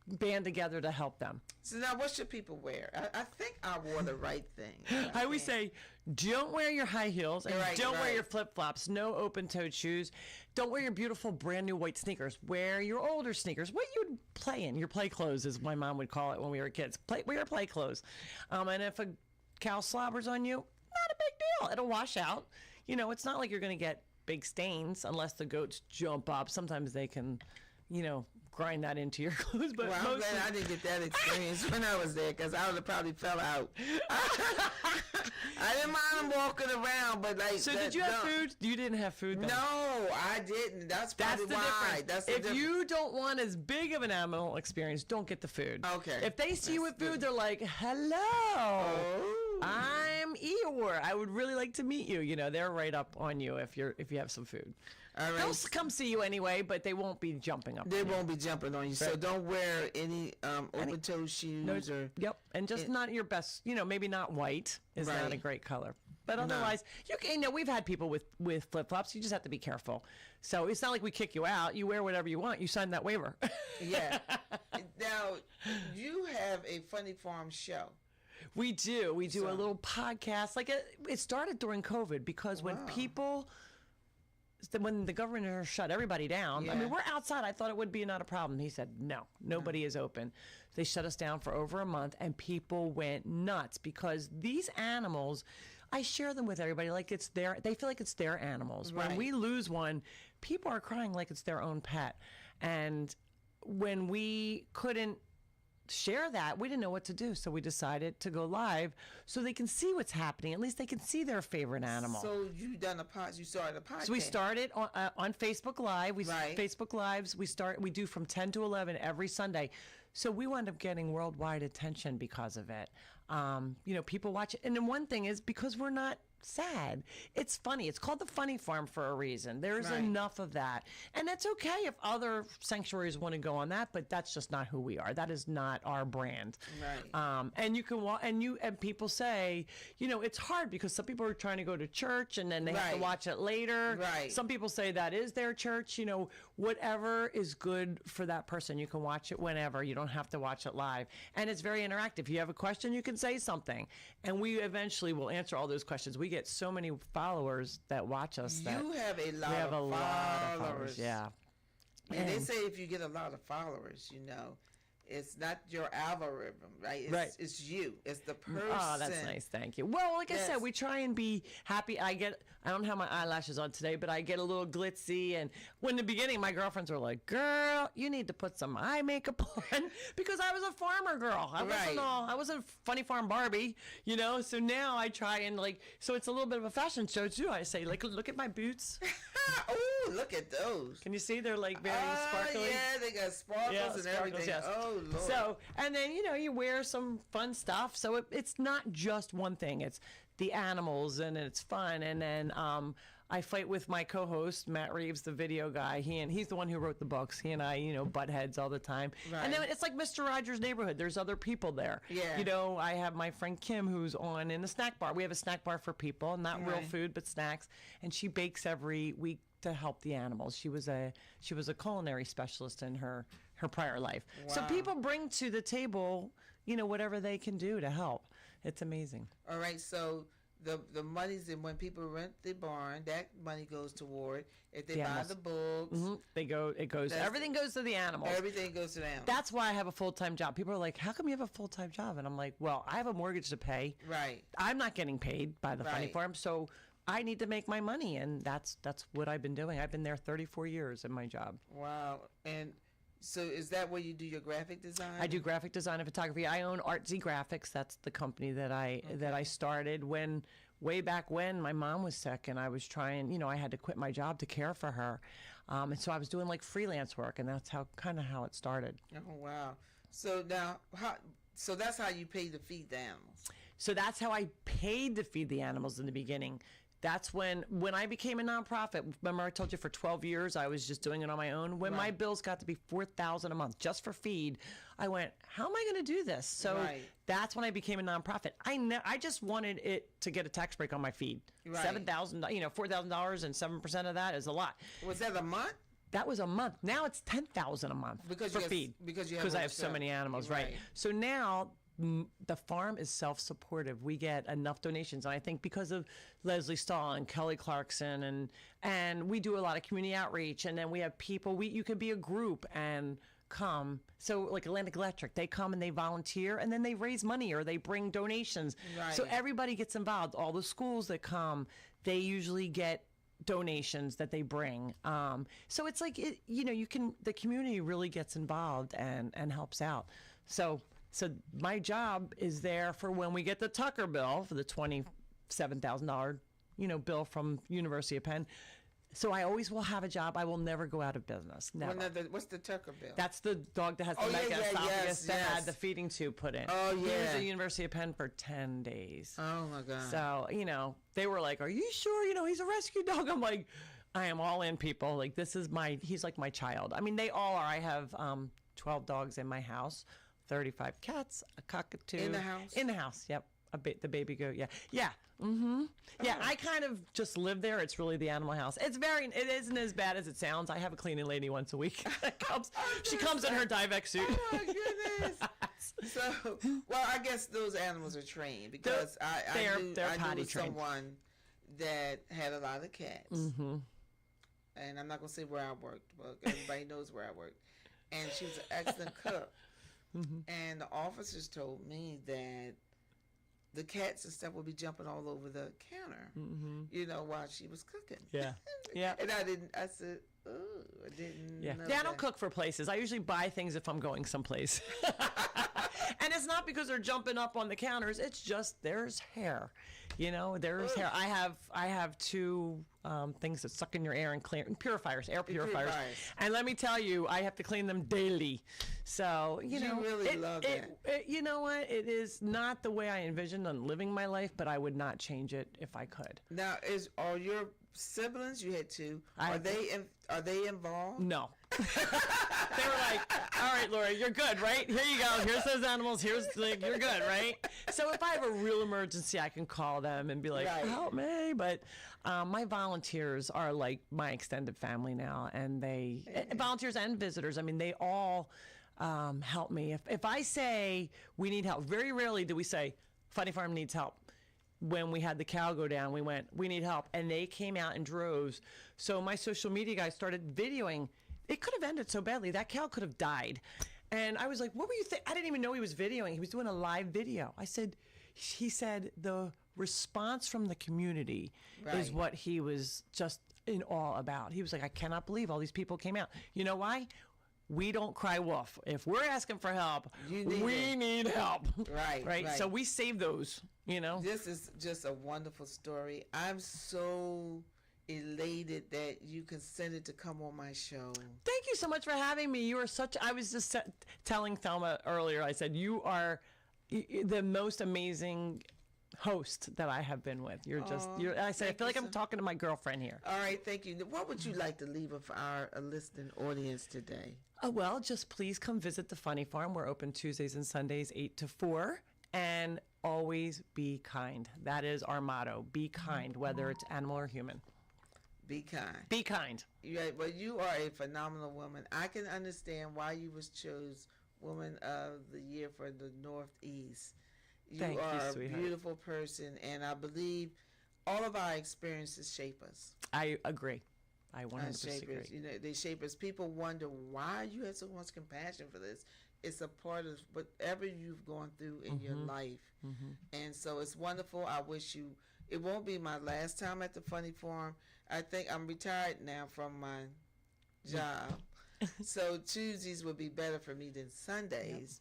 band together to help them. So now, what should people wear? I think I wore the right thing. I always say, don't wear your high heels and don't wear your flip-flops. No open-toed shoes. Don't wear your beautiful brand new white sneakers. Wear your older sneakers. What you'd play in. Your play clothes, as my mom would call it when we were kids. Wear your play clothes. And if a cow slobbers on you, not a big deal. It'll wash out. It's not like you're going to get big stains unless the goats jump up. Sometimes they can, grind that into your clothes. But I'm glad I didn't get that experience when I was there, because I would have probably fell out. I didn't mind them walking around, but So did you have food? You didn't have food then. No, I didn't. That's probably why. If you don't want as big of an animal experience, don't get the food. Okay. If they see you with food, they're like, hello. Oh. I'm Eeyore. I would really like to meet you. They're right up on you if you have some food. All right. They'll come see you anyway, but they won't be jumping up. They won't be jumping on you. Right. So don't wear any open-toe shoes and just not your best. Maybe not white is not a great color. But otherwise, we've had people with flip-flops. You just have to be careful. So it's not like we kick you out. You wear whatever you want. You sign that waiver. Yeah. Now, you have a Funny Farm show. We do. We do a little podcast. It started during COVID because when the governor shut everybody down, I mean, we're outside. I thought it would be not a problem. He said, no, nobody is open. They shut us down for over a month, and people went nuts because these animals, I share them with everybody they feel like it's their animals. Right. When we lose one, people are crying like it's their own pet. And when we couldn't share that, we didn't know what to do. So we decided to go live so they can see what's happening. At least they can see their favorite animal. So you started a podcast. So we started on Facebook Live. Facebook Lives, we do from 10 to 11 every Sunday. So we wound up getting worldwide attention because of it. People watch it. And then one thing is because we're not sad. It's funny. It's called the Funny Farm for a reason. There's enough of that. And that's okay if other sanctuaries want to go on that, but that's just not who we are. That is not our brand. Right. And you can and people say, it's hard because some people are trying to go to church and then they have to watch it later. Right. Some people say that is their church. Whatever is good for that person. You can watch it whenever. You don't have to watch it live. And it's very interactive. If you have a question, you can say something. And we eventually will answer all those questions. We get so many followers that watch us. You have a lot of followers. Yeah. And they say if you get a lot of followers, it's not your algorithm, right? It's you. It's the person. Oh, that's nice. Thank you. Well, like I said, we try and be happy. I don't have my eyelashes on today, but I get a little glitzy. And when in the beginning, my girlfriends were like, girl, you need to put some eye makeup on because I was a farmer girl. I wasn't Funny Farm Barbie, So now I try and so it's a little bit of a fashion show too. I say, look at my boots. Oh, look at those. Can you see? They're very sparkly. Yeah, they got sparkles and everything. Yes. Oh, Lord. So, and then, you wear some fun stuff. So it's not just one thing. It's the animals and it's fun. And then I fight with my co-host, Matt Reeves, the video guy. He's the one who wrote the books. He and I, butt heads all the time. Right. And then it's like Mr. Rogers' Neighborhood. There's other people there. Yeah. I have my friend Kim who's on in the snack bar. We have a snack bar for people, not real food, but snacks. And she bakes every week to help the animals. She was a culinary specialist in her prior life. Wow. So people bring to the table, whatever they can do to help. It's amazing. All right. So the money's in when people rent the barn, that money goes toward if they buy the books. Mm-hmm. Everything goes to the animals. Everything goes to the animals. That's why I have a full-time job. People are like, how come you have a full-time job? And I'm like, well, I have a mortgage to pay. Right. I'm not getting paid by the Funny Farm, so I need to make my money, and that's what I've been doing. I've been there 34 years in my job. Wow. And so is that where you do your graphic design? I do graphic design and photography. I own Artsy Graphics. That's the company that I started way back when my mom was sick, and I was trying, I had to quit my job to care for her. And so I was doing freelance work, and that's how it started. Oh, wow. So now, so that's how you pay to feed the animals? So that's how I paid to feed the animals in the beginning. That's when I became a nonprofit. Remember I told you for 12 years I was just doing it on my own? When my bills got to be $4,000 a month just for feed, I went, how am I going to do this? So that's when I became a nonprofit. I just wanted it to get a tax break on my feed. Right. $7,000, $4,000 and 7% of that is a lot. Was that a month? That was a month. Now it's $10,000 a month for feed. Because I have so many animals, right? So now the farm is self-supportive. We get enough donations, and I think because of Leslie Stahl and Kelly Clarkson, and we do a lot of community outreach, and then we have people. You can be a group and come. So like Atlantic Electric, they come and they volunteer, and then they raise money or they bring donations. Right. So everybody gets involved. All the schools that come, they usually get donations that they bring. So it's like the community really gets involved and helps out. So my job is there for when we get the Tucker bill for the $27,000, bill from University of Penn. So I always will have a job. I will never go out of business. Never. What's the Tucker bill? That's the dog that has the esophagus that had the feeding tube put in. Oh, yeah. He was at the University of Penn for 10 days. Oh, my God. So, they were like, are you sure? He's a rescue dog. I'm like, I am all in, people. Like, he's like my child. I mean, they all are. I have 12 dogs in my house. 35 cats, a cockatoo. In the house? In the house, yep. The baby goat, yeah. Yeah, mm-hmm. Yeah, I kind of just live there. It's really the animal house. It isn't as bad as it sounds. I have a cleaning lady once a week. She comes in her Tyvek suit. Oh, my goodness. So, well, I guess those animals are trained because I knew someone that had a lot of cats. Mm-hmm. And I'm not going to say where I worked, but everybody knows where I worked. And she was an excellent cook. Mm-hmm. And the officers told me that the cats and stuff would be jumping all over the counter, while she was cooking. Yeah. Yeah. And I said, oh, I didn't know Yeah, I don't that. cook for places. I usually buy things if I'm going someplace. And it's not because they're jumping up on the counters. It's just there's hair. There's hair. I have two things that suck in your air and clear purifiers, air purifiers. And let me tell you, I have to clean them daily. So you really love that. You know what? It is not the way I envisioned on living my life, but I would not change it if I could. Now, are your siblings? You had two. Are they involved? No. They were like, all right, Laura, you're good, right? Here you go. Here's those animals. You're good, right? So if I have a real emergency, I can call them and be like, help me. But my volunteers are like my extended family now, and volunteers and visitors. I mean, they all help me. If I say we need help, very rarely do we say Funny Farm needs help. When we had the cow go down, we went, we need help. And they came out in droves. So my social media guys started videoing. It could have ended so badly. That cow could have died. And I was like, what were you thinking? I didn't even know he was videoing. He was doing a live video. He said the response from the community is what he was just in awe about. He was like, I cannot believe all these people came out. You know why? We don't cry wolf. If we're asking for help, we need help. Right. So we save those, This is just a wonderful story. I'm so elated that you consented to come on my show. Thank you so much for having me. You are I was just telling Thelma earlier, I said, you are the most amazing host that I have been with. I feel like I'm talking to my girlfriend here. All right, thank you. What would you like to leave with our listening audience today? Well, just please come visit the Funny Farm. We're open Tuesdays and Sundays, 8 to 4. And always be kind. That is our motto. Be kind, whether it's animal or human. Be kind. Be kind. Well, you are a phenomenal woman. I can understand why you was chose Woman of the Year for the Northeast. You are a beautiful person, and I believe all of our experiences shape us. I agree. I 100% agree. They shape us. People wonder why you had so much compassion for this. It's a part of whatever you've gone through in your life. And so it's wonderful. I wish you, it won't be my last time at the Funny Farm. I think I'm retired now from my job. So Tuesdays would be better for me than Sundays.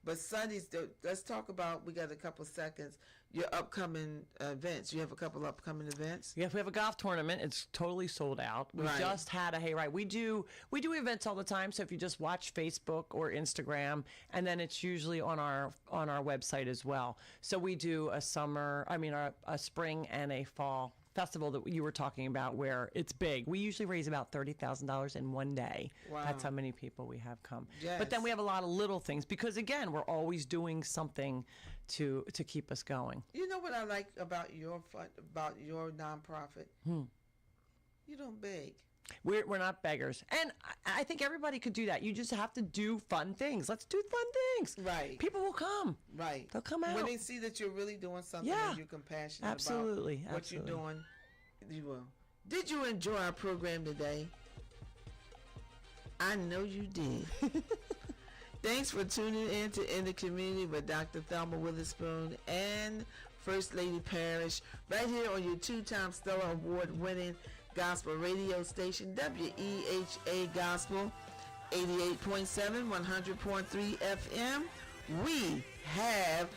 But Sundays, let's talk about, we got a couple seconds, your upcoming events. You have a couple upcoming events? Yeah, we have a golf tournament. It's totally sold out. We just had a hayride. We do events all the time. So if you just watch Facebook or Instagram, and then it's usually on our website as well. So we do a spring and a fall festival that you were talking about where it's big. We usually raise about $30,000 in one day. Wow. That's how many people we have come. Yes. But then we have a lot of little things because, again, we're always doing something to keep us going. You know what I like about your nonprofit? You don't beg. We're not beggars. And I think everybody could do that. You just have to do fun things. Let's do fun things. Right. People will come. Right. They'll come out. When they see that you're really doing something and you're compassionate about what you're doing, you will. Did you enjoy our program today? I know you did. Thanks for tuning in to In the Community with Dr. Thelma Witherspoon and First Lady Parrish right here on your 2-time Stellar Award-winning gospel radio station, WEHA Gospel, 88.7, 100.3 FM. We have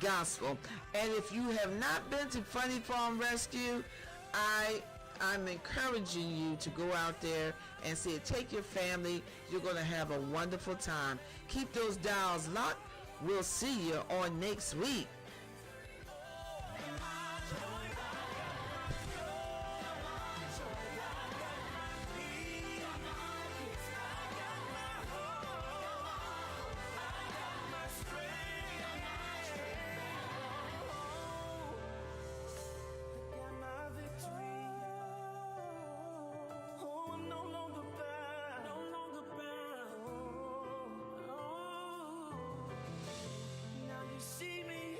gospel. And if you have not been to Funny Farm Rescue, I'm encouraging you to go out there and see it. Take your family. You're going to have a wonderful time. Keep those dials locked. We'll see you on next week. See me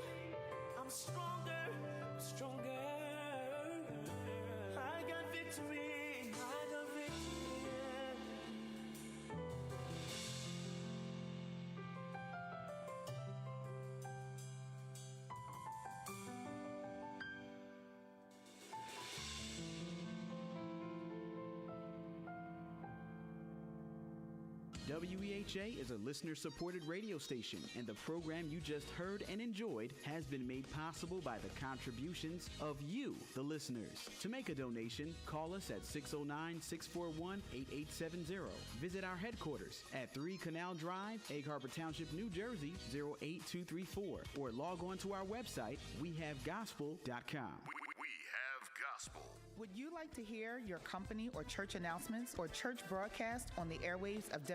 WEHA is a listener-supported radio station, and the program you just heard and enjoyed has been made possible by the contributions of you, the listeners. To make a donation, call us at 609-641-8870. Visit our headquarters at 3 Canal Drive, Egg Harbor Township, New Jersey, 08234, or log on to our website, wehavegospel.com. We have gospel. Would you like to hear your company or church announcements or church broadcast on the airwaves of